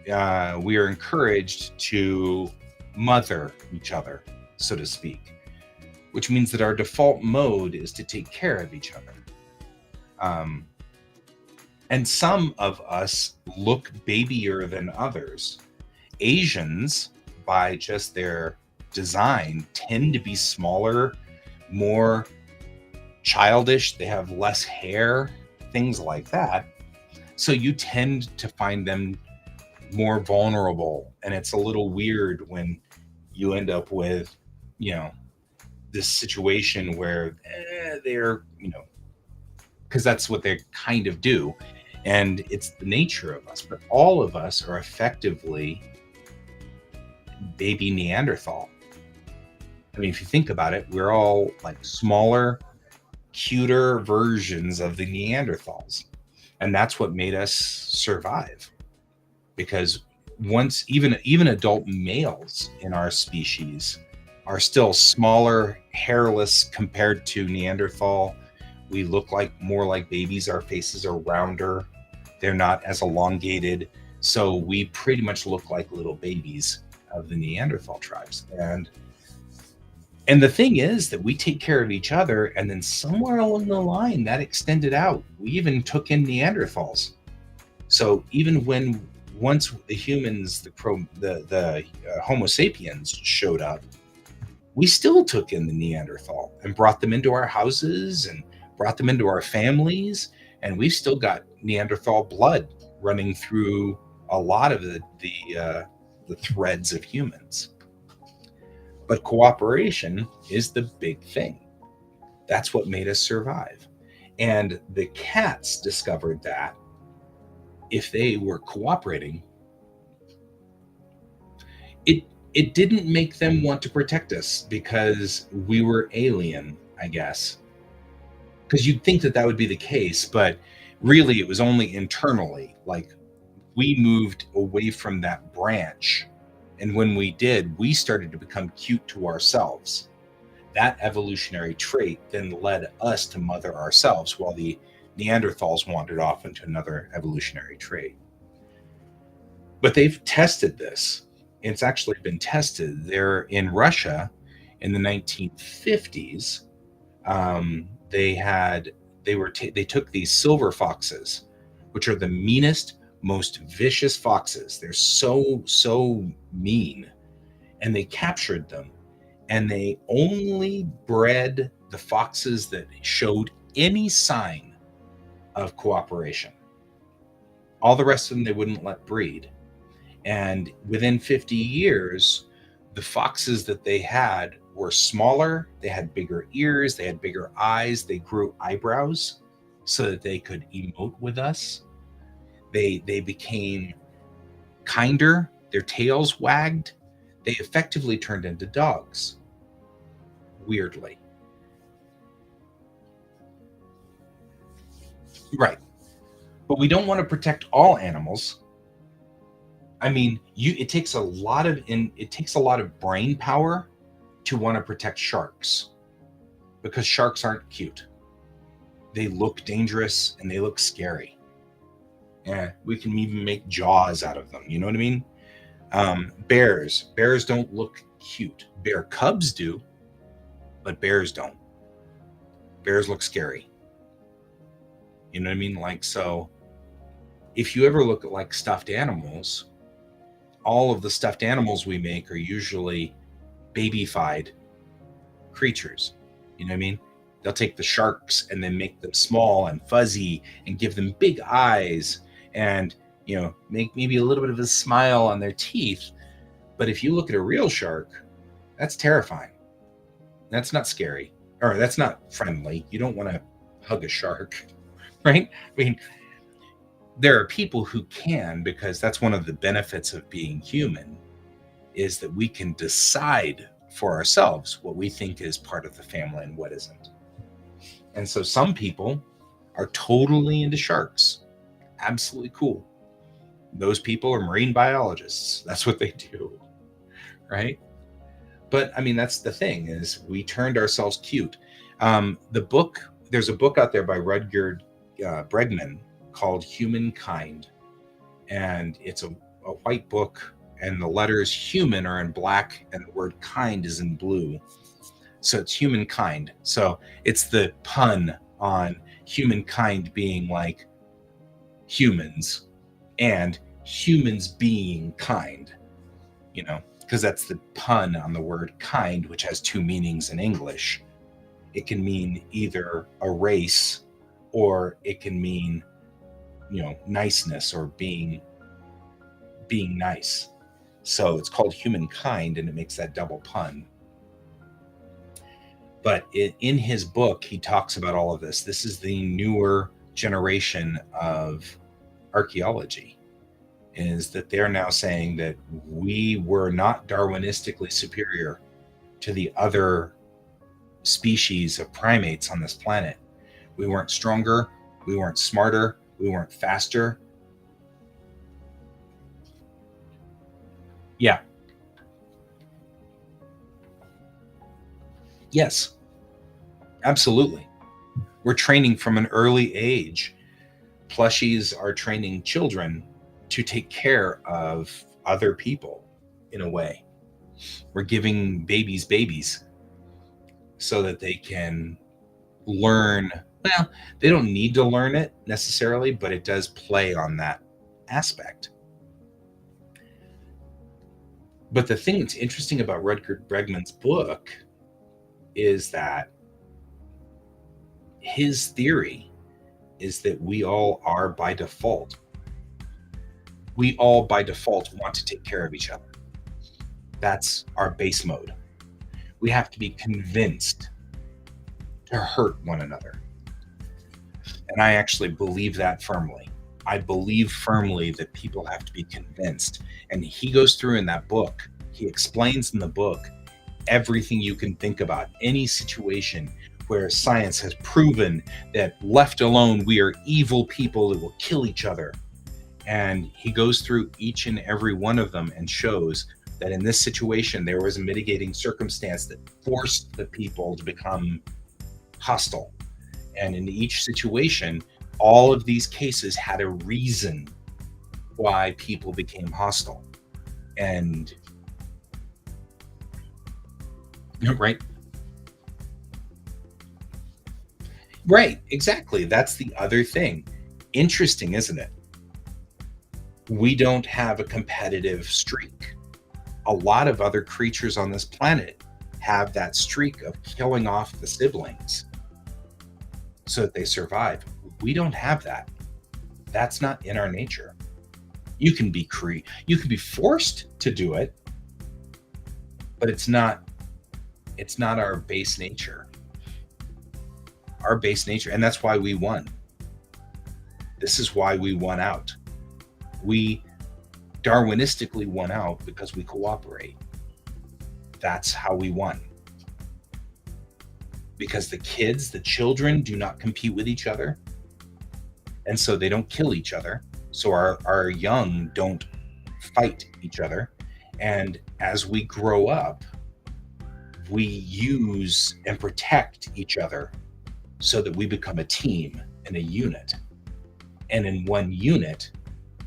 We are encouraged to mother each other, so to speak, which means that our default mode is to take care of each other. And some of us look babyier than others. Asians, by just their design, tend to be smaller, more childish. They have less hair, things like that. So you tend to find them more vulnerable. And it's a little weird when you end up with, this situation where they're, because that's what they kind of do. And it's the nature of us. But all of us are effectively baby Neanderthal. I mean, if you think about it, we're all like smaller, cuter versions of the Neanderthals. And that's what made us survive. Because once even adult males in our species are still smaller, hairless compared to Neanderthal. We look more like babies. Our faces are rounder. They're not as elongated. So we pretty much look like little babies of the Neanderthal tribes. And the thing is that we take care of each other, and then somewhere along the line that extended out. We even took in Neanderthals. So even once the humans, the Homo sapiens showed up, we still took in the Neanderthal and brought them into our houses and brought them into our families. And we've still got Neanderthal blood running through a lot of the threads of humans. But cooperation is the big thing. That's what made us survive. And the cats discovered that if they were cooperating, it didn't make them want to protect us because we were alien, I guess. Because you'd think that would be the case, but really it was only internally. Like, we moved away from that branch. And when we did, we started to become cute to ourselves. That evolutionary trait then led us to mother ourselves, while the Neanderthals wandered off into another evolutionary trait. But they've tested this. It's actually been tested. They're in Russia in the 1950s. They took these silver foxes, which are the meanest, most vicious foxes. They're so mean, and they captured them, and they only bred the foxes that showed any sign of cooperation. All the rest of them they wouldn't let breed. And within 50 years, the foxes that they had were smaller, they had bigger ears, they had bigger eyes, they grew eyebrows so that they could emote with us. They became kinder, their tails wagged. They effectively turned into dogs. Weirdly. Right. But we don't want to protect all animals. I mean, it takes a lot of brain power to want to protect sharks, because sharks aren't cute. They look dangerous and they look scary. Yeah, we can even make jaws out of them. You know what I mean? Bears don't look cute. Bear cubs do, but bears don't. Bears look scary. You know what I mean? Like, so if you ever look at like stuffed animals, all of the stuffed animals we make are usually babyfied creatures. You know what I mean? They'll take the sharks and then make them small and fuzzy and give them big eyes and, you know, make maybe a little bit of a smile on their teeth. But if you look at a real shark, that's terrifying. That's not scary, or that's not friendly. You don't want to hug a shark, right? I mean, there are people who can, because that's one of the benefits of being human, is that we can decide for ourselves what we think is part of the family and what isn't. And so some people are totally into sharks. Absolutely cool. Those people are marine biologists. That's what they do, right? But I mean, that's the thing, is we turned ourselves cute. There's a book out there by Rutger Bregman called Humankind. And it's a white book, and the letters human are in black and the word kind is in blue. So it's humankind. So it's the pun on humankind being like humans and humans being kind, you know, because that's the pun on the word kind, which has two meanings in English. It can mean either a race, or it can mean, you know, niceness, or being nice. So it's called humankind, and it makes that double pun. But in his book, he talks about all of this. This is the newer generation of archaeology, is that they're now saying that we were not Darwinistically superior to the other species of primates on this planet. We weren't stronger, we weren't smarter, we weren't faster. Yeah. Yes, absolutely. We're training from an early age. Plushies are training children to take care of other people in a way. We're giving babies so that they can learn. Well, they don't need to learn it necessarily, but it does play on that aspect. But the thing that's interesting about Rutger Bregman's book is that his theory is that we all are by default. We all by default want to take care of each other. That's our base mode. We have to be convinced to hurt one another. And I actually believe that firmly. I believe firmly that people have to be convinced. And he goes through in that book, he explains in the book everything you can think about, any situation where science has proven that left alone, we are evil people that will kill each other. And he goes through each and every one of them and shows that in this situation, there was a mitigating circumstance that forced the people to become hostile. And in each situation, all of these cases had a reason why people became hostile. And right, exactly. That's the other thing. Interesting, isn't it? We don't have a competitive streak. A lot of other creatures on this planet have that streak of killing off the siblings so that they survive. We don't have that. That's not in our nature. You can be forced to do it, but it's not our base nature. Our base nature, and that's why we won. This is why we won out. We Darwinistically won out because we cooperate. That's how we won. Because the children do not compete with each other. And so they don't kill each other. So our young don't fight each other. And as we grow up, we use and protect each other so that we become a team and a unit. And in one unit,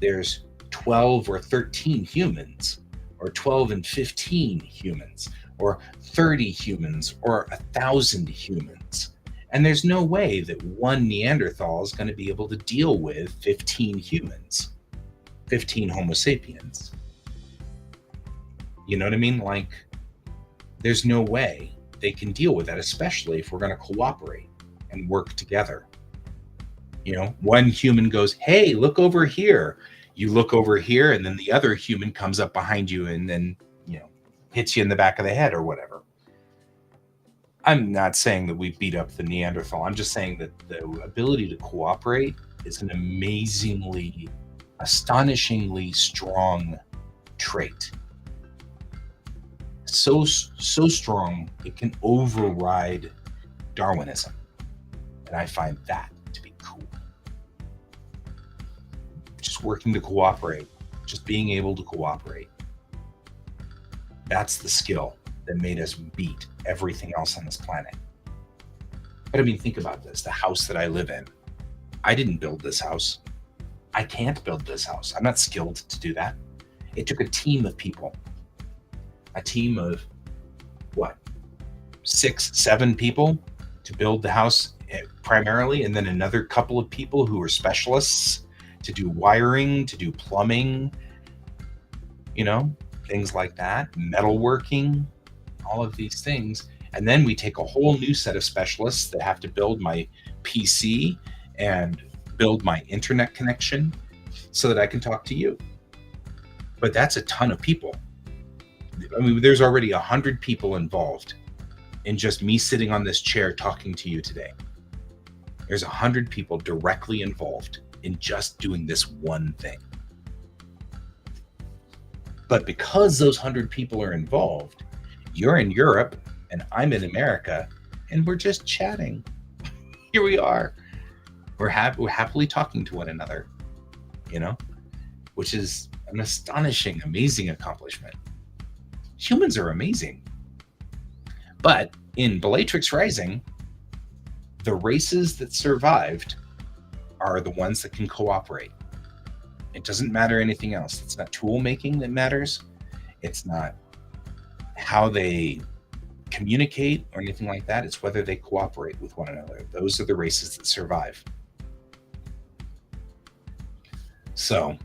there's 12 or 13 humans, or 12 and 15 humans, or 30 humans, or 1,000 humans. And there's no way that one Neanderthal is going to be able to deal with 15 humans, 15 Homo sapiens. You know what I mean? Like, there's no way they can deal with that, especially if we're going to cooperate and work together. You know, one human goes, hey, look over here. You look over here, and then the other human comes up behind you and then, you know, hits you in the back of the head or whatever. I'm not saying that we beat up the Neanderthal. I'm just saying that the ability to cooperate is an amazingly, astonishingly strong trait. So strong, it can override Darwinism. And I find that to be cool. Just working to cooperate, just being able to cooperate. That's the skill that made us beat everything else on this planet. But I mean, think about this. The house that I live in, I didn't build this house. I can't build this house. I'm not skilled to do that. It took a team of people. A team of, what, 6, 7 people to build the house primarily, and then another couple of people who were specialists to do wiring, to do plumbing, you know, things like that, metalworking, all of these things. And then we take a whole new set of specialists that have to build my PC and build my internet connection so that I can talk to you. But that's a ton of people. I mean, there's already 100 people involved in just me sitting on this chair talking to you today. There's 100 people directly involved in just doing this one thing. But because those 100 people are involved, you're in Europe and I'm in America, and we're just chatting. Here we are. We're happily talking to one another, you know, which is an astonishing, amazing accomplishment. Humans are amazing. But in Bellatrix Rising, the races that survived are the ones that can cooperate. It doesn't matter anything else. It's not tool making that matters. It's not how they communicate or anything like that. It's whether they cooperate with one another. Those are the races that survive. So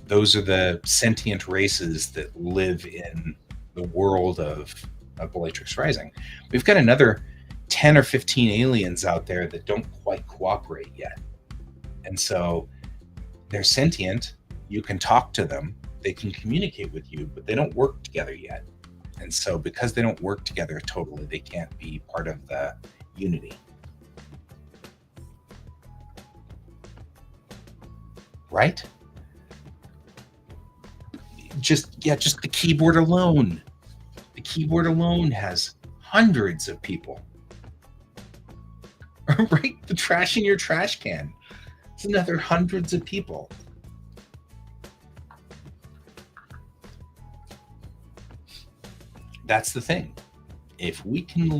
those are the sentient races that live in the world of Bellatrix Rising. We've got another 10 or 15 aliens out there that don't quite cooperate yet. And so they're sentient. You can talk to them. They can communicate with you, but they don't work together yet. And so because they don't work together totally, they can't be part of the unity. Right? Just the keyboard alone. The keyboard alone has hundreds of people. Right? The trash in your trash can. It's another hundreds of people. That's the thing. If we can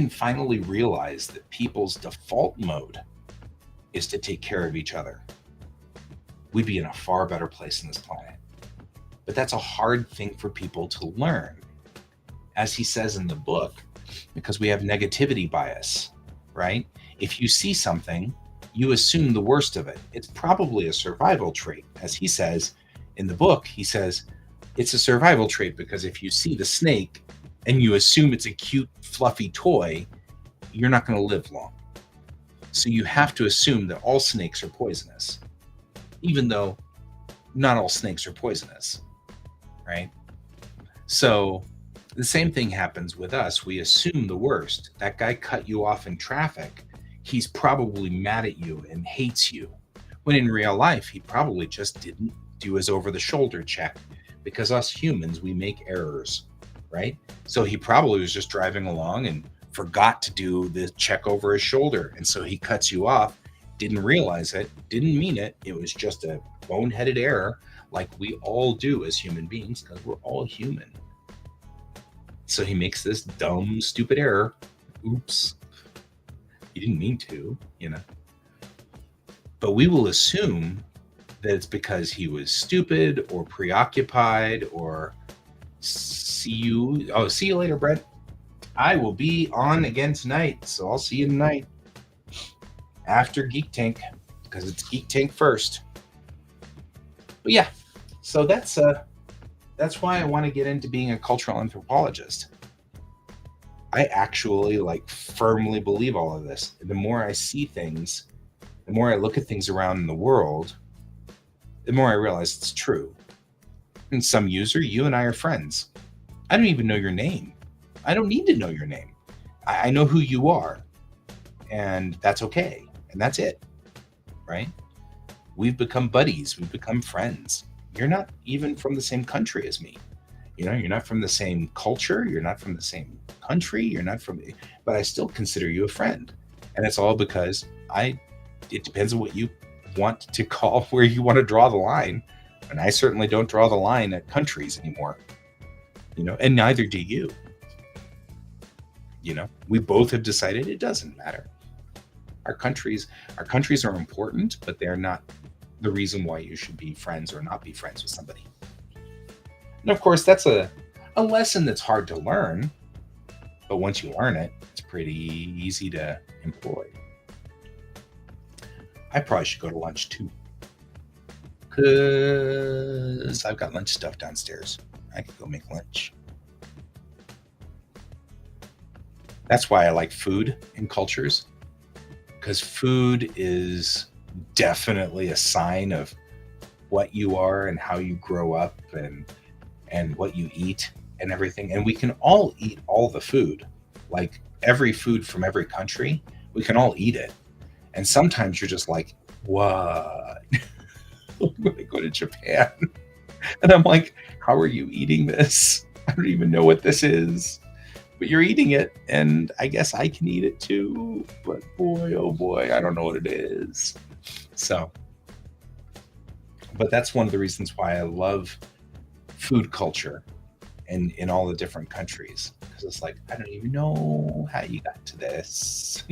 finally realize that people's default mode is to take care of each other, we'd be in a far better place on this planet. But that's a hard thing for people to learn. As he says in the book, because we have negativity bias, right? If you see something, you assume the worst of it. It's probably a survival trait. As he says in the book, he says, it's a survival trait because if you see the snake and you assume it's a cute, fluffy toy, you're not going to live long. So you have to assume that all snakes are poisonous, even though not all snakes are poisonous, right? So the same thing happens with us. We assume the worst. That guy cut you off in traffic. He's probably mad at you and hates you. When in real life, he probably just didn't do his over-the-shoulder check, because us humans, we make errors, right? So he probably was just driving along and forgot to do the check over his shoulder. And so he cuts you off, didn't realize it, didn't mean it. It was just a boneheaded error, like we all do as human beings, because we're all human. So he makes this dumb, stupid error. Oops. He didn't mean to, you know. But we will assume that it's because he was stupid or preoccupied or see you later, Brett. I will be on again tonight, so I'll see you tonight after Geek Tank, because it's Geek Tank first. But yeah, so that's why I want to get into being a cultural anthropologist. I actually firmly believe all of this. The more I see things, the more I look at things around in the world, the more I realize it's true. And some user, you and I are friends. I don't even know your name. I don't need to know your name. I know who you are, and that's okay. And that's it, right? We've become buddies. We've become friends. You're not even from the same country as me. You're not from the same culture. You're not from the same country. You're not from, but I still consider you a friend. And it's all because it depends on what you want to call, where you want to draw the line. And I certainly don't draw the line at countries anymore, and neither do you. We both have decided it doesn't matter. Our countries are important, but they're not the reason why you should be friends or not be friends with somebody. And of course, that's a lesson that's hard to learn, but once you learn it, it's pretty easy to employ. I probably should go to lunch too, because I've got lunch stuff downstairs. I could go make lunch. That's why I like food and cultures, because food is definitely a sign of what you are and how you grow up and what you eat and everything. And we can all eat all the food, like every food from every country. We can all eat it. And sometimes you're just like, what? When I go to Japan and I'm like, how are you eating this? I don't even know what this is. But you're eating it, and I guess I can eat it too. But boy, oh boy, I don't know what it is. So, but that's one of the reasons why I love food culture and in all the different countries. Because it's like, I don't even know how you got to this.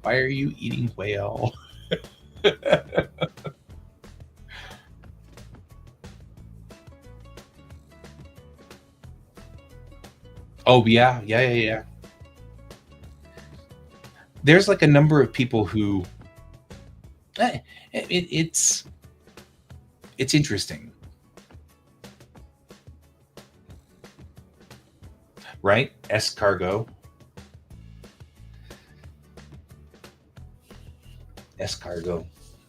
Why are you eating whale? Oh yeah. There's like a number of people who it's interesting, right? Escargot,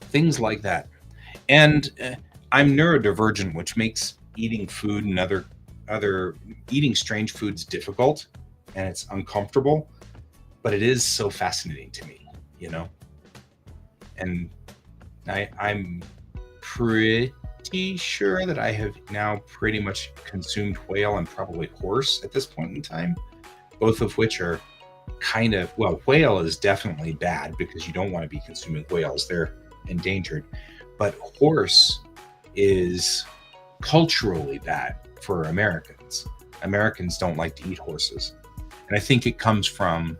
things like that. And I'm neurodivergent, which makes eating food and other eating strange foods difficult, and it's uncomfortable. But it is so fascinating to me, And I'm pretty sure that I have now pretty much consumed whale and probably horse at this point in time, both of which are kind of, well, whale is definitely bad because you don't want to be consuming whales. They're endangered. But horse is culturally bad for Americans. Americans don't like to eat horses. And I think it comes from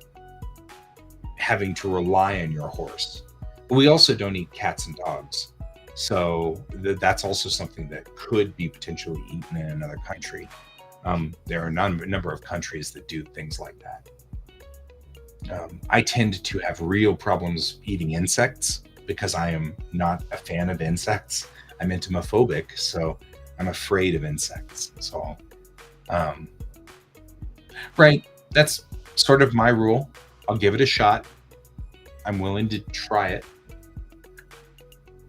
having to rely on your horse. But we also don't eat cats and dogs. So that's also something that could be potentially eaten in another country. There are a number of countries that do things like that. I tend to have real problems eating insects because I am not a fan of insects. I'm entomophobic, so I'm afraid of insects. So, right, that's sort of my rule. I'll give it a shot. I'm willing to try it.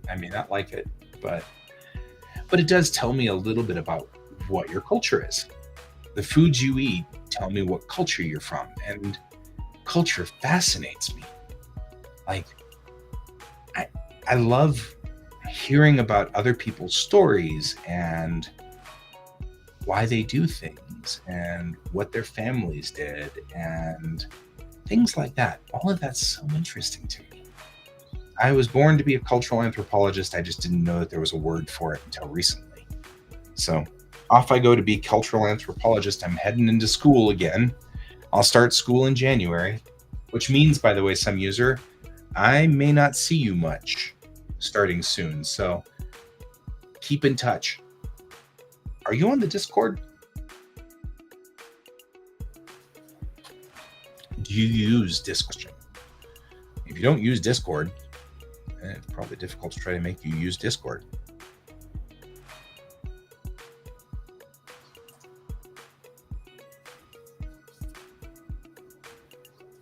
I may not like it, but it does tell me a little bit about what your culture is. The foods you eat tell me what culture you're from, and culture fascinates me. Like, I love hearing about other people's stories and why they do things and what their families did and things like that. All of that's so interesting to me. I was born to be a cultural anthropologist. I just didn't know that there was a word for it until recently. So off I go to be cultural anthropologist. I'm heading into school again. I'll start school in January, which means, by the way, some user, I may not see you much starting soon. So keep in touch. Are you on the Discord? Do you use Discord? If you don't use Discord, it's probably difficult to try to make you use Discord.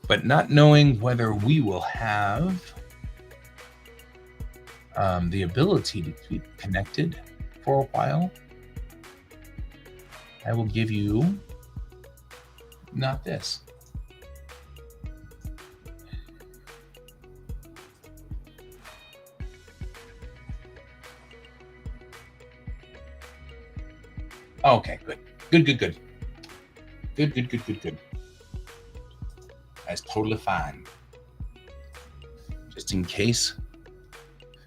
But not knowing whether we will have the ability to keep connected for a while, I will give you not this. Okay, good. Good. That's totally fine. Just in case.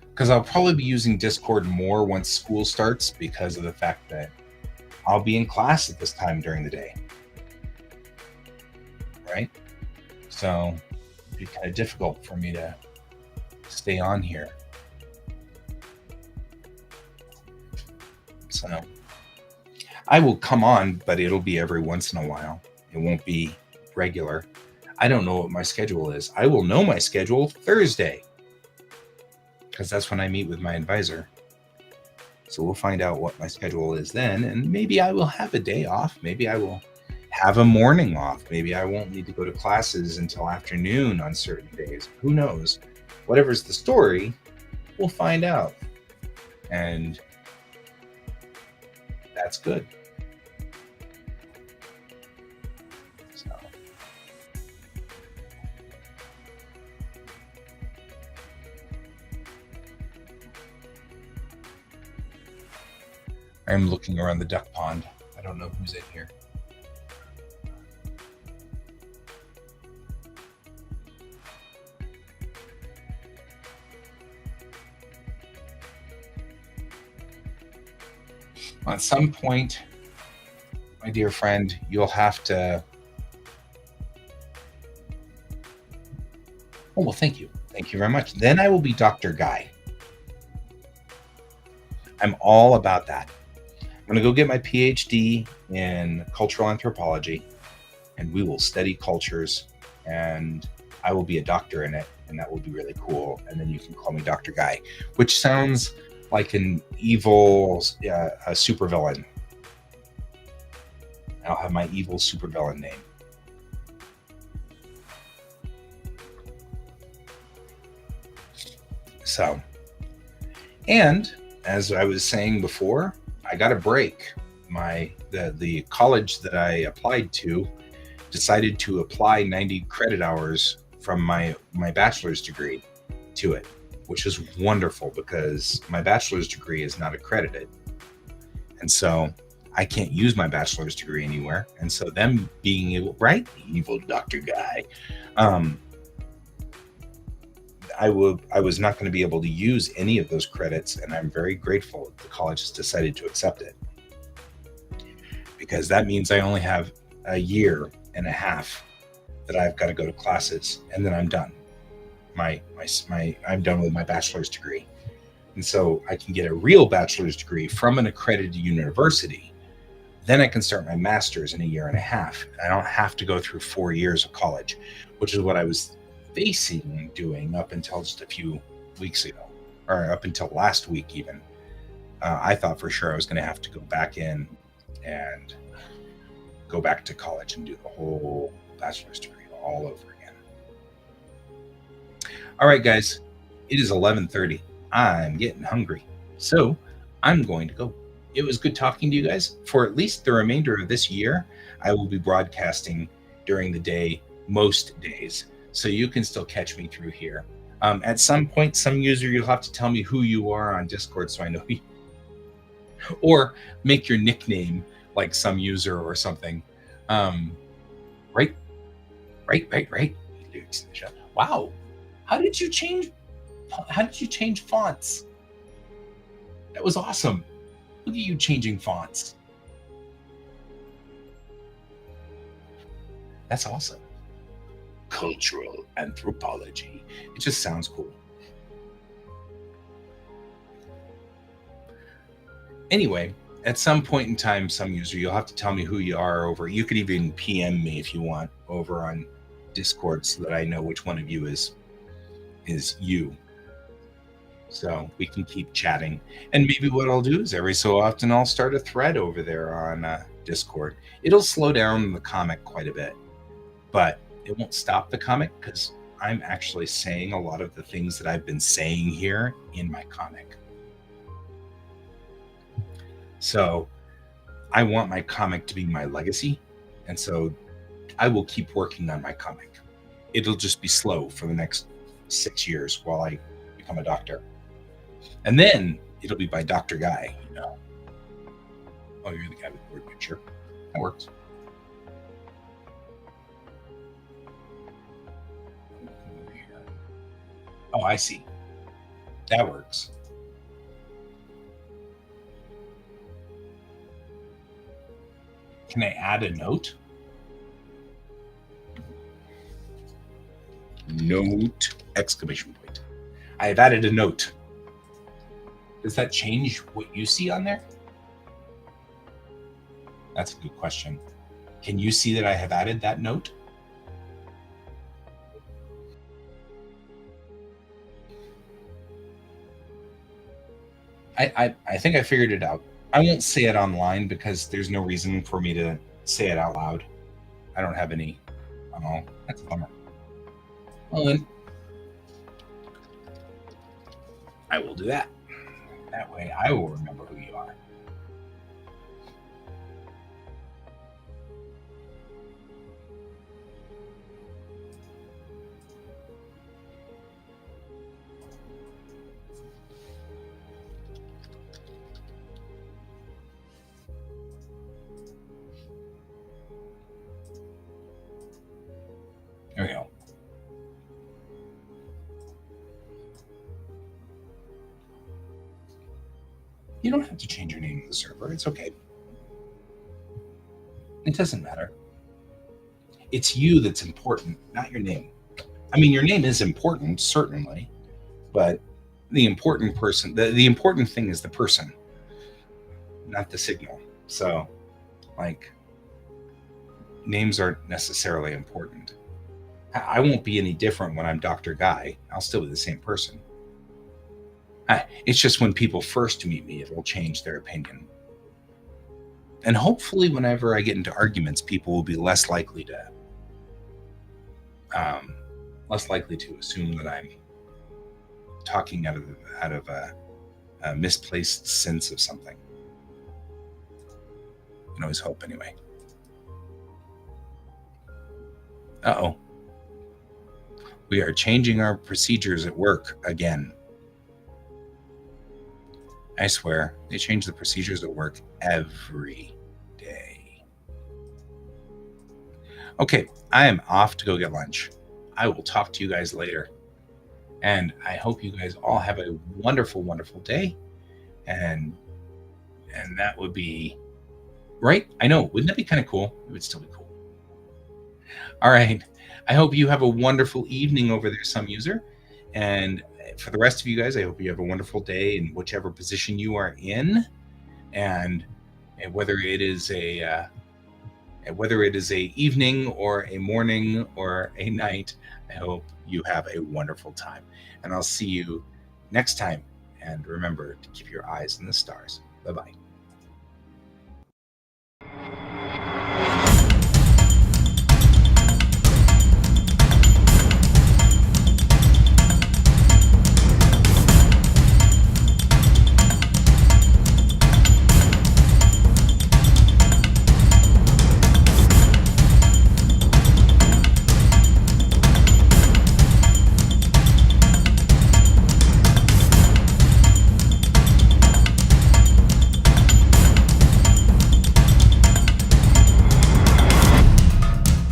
Because I'll probably be using Discord more once school starts because of the fact that I'll be in class at this time during the day. Right? So it'd be kind of difficult for me to stay on here. So I will come on, but it'll be every once in a while. It won't be regular. I don't know what my schedule is. I will know my schedule Thursday because that's when I meet with my advisor. So we'll find out what my schedule is then, and maybe I will have a day off. Maybe I will have a morning off. Maybe I won't need to go to classes until afternoon on certain days. Who knows? Whatever's the story, we'll find out. And that's good. So I'm looking around the duck pond. I don't know who's in here. At some point, my dear friend, you'll have to... Oh, well, thank you. Thank you very much. Then I will be Dr. Guy. I'm all about that. I'm going to go get my PhD in cultural anthropology, and we will study cultures, and I will be a doctor in it, and that will be really cool. And then you can call me Dr. Guy, which sounds like an evil supervillain. I'll have my evil supervillain name. So, and as I was saying before, I got a break. The college that I applied to decided to apply 90 credit hours from my bachelor's degree to it, which is wonderful because my bachelor's degree is not accredited. And so I can't use my bachelor's degree anywhere. And so them being able, right? Evil Dr. Guy. I was not going to be able to use any of those credits, and I'm very grateful that the college has decided to accept it, because that means I only have a year and a half that I've got to go to classes, and then I'm done. I'm done with my bachelor's degree, and so I can get a real bachelor's degree from an accredited university. Then I can start my master's in a year and a half. I don't have to go through 4 years of college, which is what I was facing doing up until just a few weeks ago, or up until last week even. I thought for sure I was going to have to go back in and go back to college and do the whole bachelor's degree all over again. All right, guys, it is 11:30. I'm getting hungry, so I'm going to go. It was good talking to you guys. For at least the remainder of this year, I will be broadcasting during the day most days, so you can still catch me through here. At some point, some user, you'll have to tell me who you are on Discord so I know you. Or make your nickname like some user or something. Right. Wow. How did you change fonts? That was awesome. Look at you changing fonts. That's awesome. Cultural anthropology. It just sounds cool. Anyway, at some point in time, some user, you'll have to tell me who you are over. You could even PM me if you want over on Discord so that I know which one of you is you. So we can keep chatting. And maybe what I'll do is every so often I'll start a thread over there on Discord. It'll slow down the comic quite a bit, but it won't stop the comic because I'm actually saying a lot of the things that I've been saying here in my comic. So I want my comic to be my legacy. And so I will keep working on my comic. It'll just be slow for the next 6 years while I become a doctor. And then it'll be by Dr. Guy, you know. Oh, you're the guy with the word picture. That works. Over here. Oh, I see. That works. Can I add a note? Note! Exclamation point. I have added a note. Does that change what you see on there? That's a good question. Can you see that I have added that note? I think I figured it out. I won't say it online because there's no reason for me to say it out loud. I don't have any. Oh, that's a bummer. Well then, I will do that. That way I will remember who you are. There we go. You don't have to change your name to the server. It's okay. It doesn't matter. It's you that's important, not your name. I mean, your name is important, certainly, but the important person, the important thing is the person, not the signal. So, like, names aren't necessarily important. I won't be any different when I'm Dr. Guy. I'll still be the same person. It's just when people first meet me, it will change their opinion. And hopefully, whenever I get into arguments, people will be less likely to assume that I'm talking out of a misplaced sense of something. You can always hope, anyway. Uh-oh. We are changing our procedures at work again. I swear, they change the procedures at work every day. Okay, I am off to go get lunch. I will talk to you guys later. And I hope you guys all have a wonderful, wonderful day. And that would be right. I know. Wouldn't that be kind of cool? It would still be cool. All right. I hope you have a wonderful evening over there, some user. And for the rest of you guys, I hope you have a wonderful day in whichever position you are in. And whether it is a evening or a morning or a night, I hope you have a wonderful time. And I'll see you next time. And remember to keep your eyes on the stars. Bye-bye.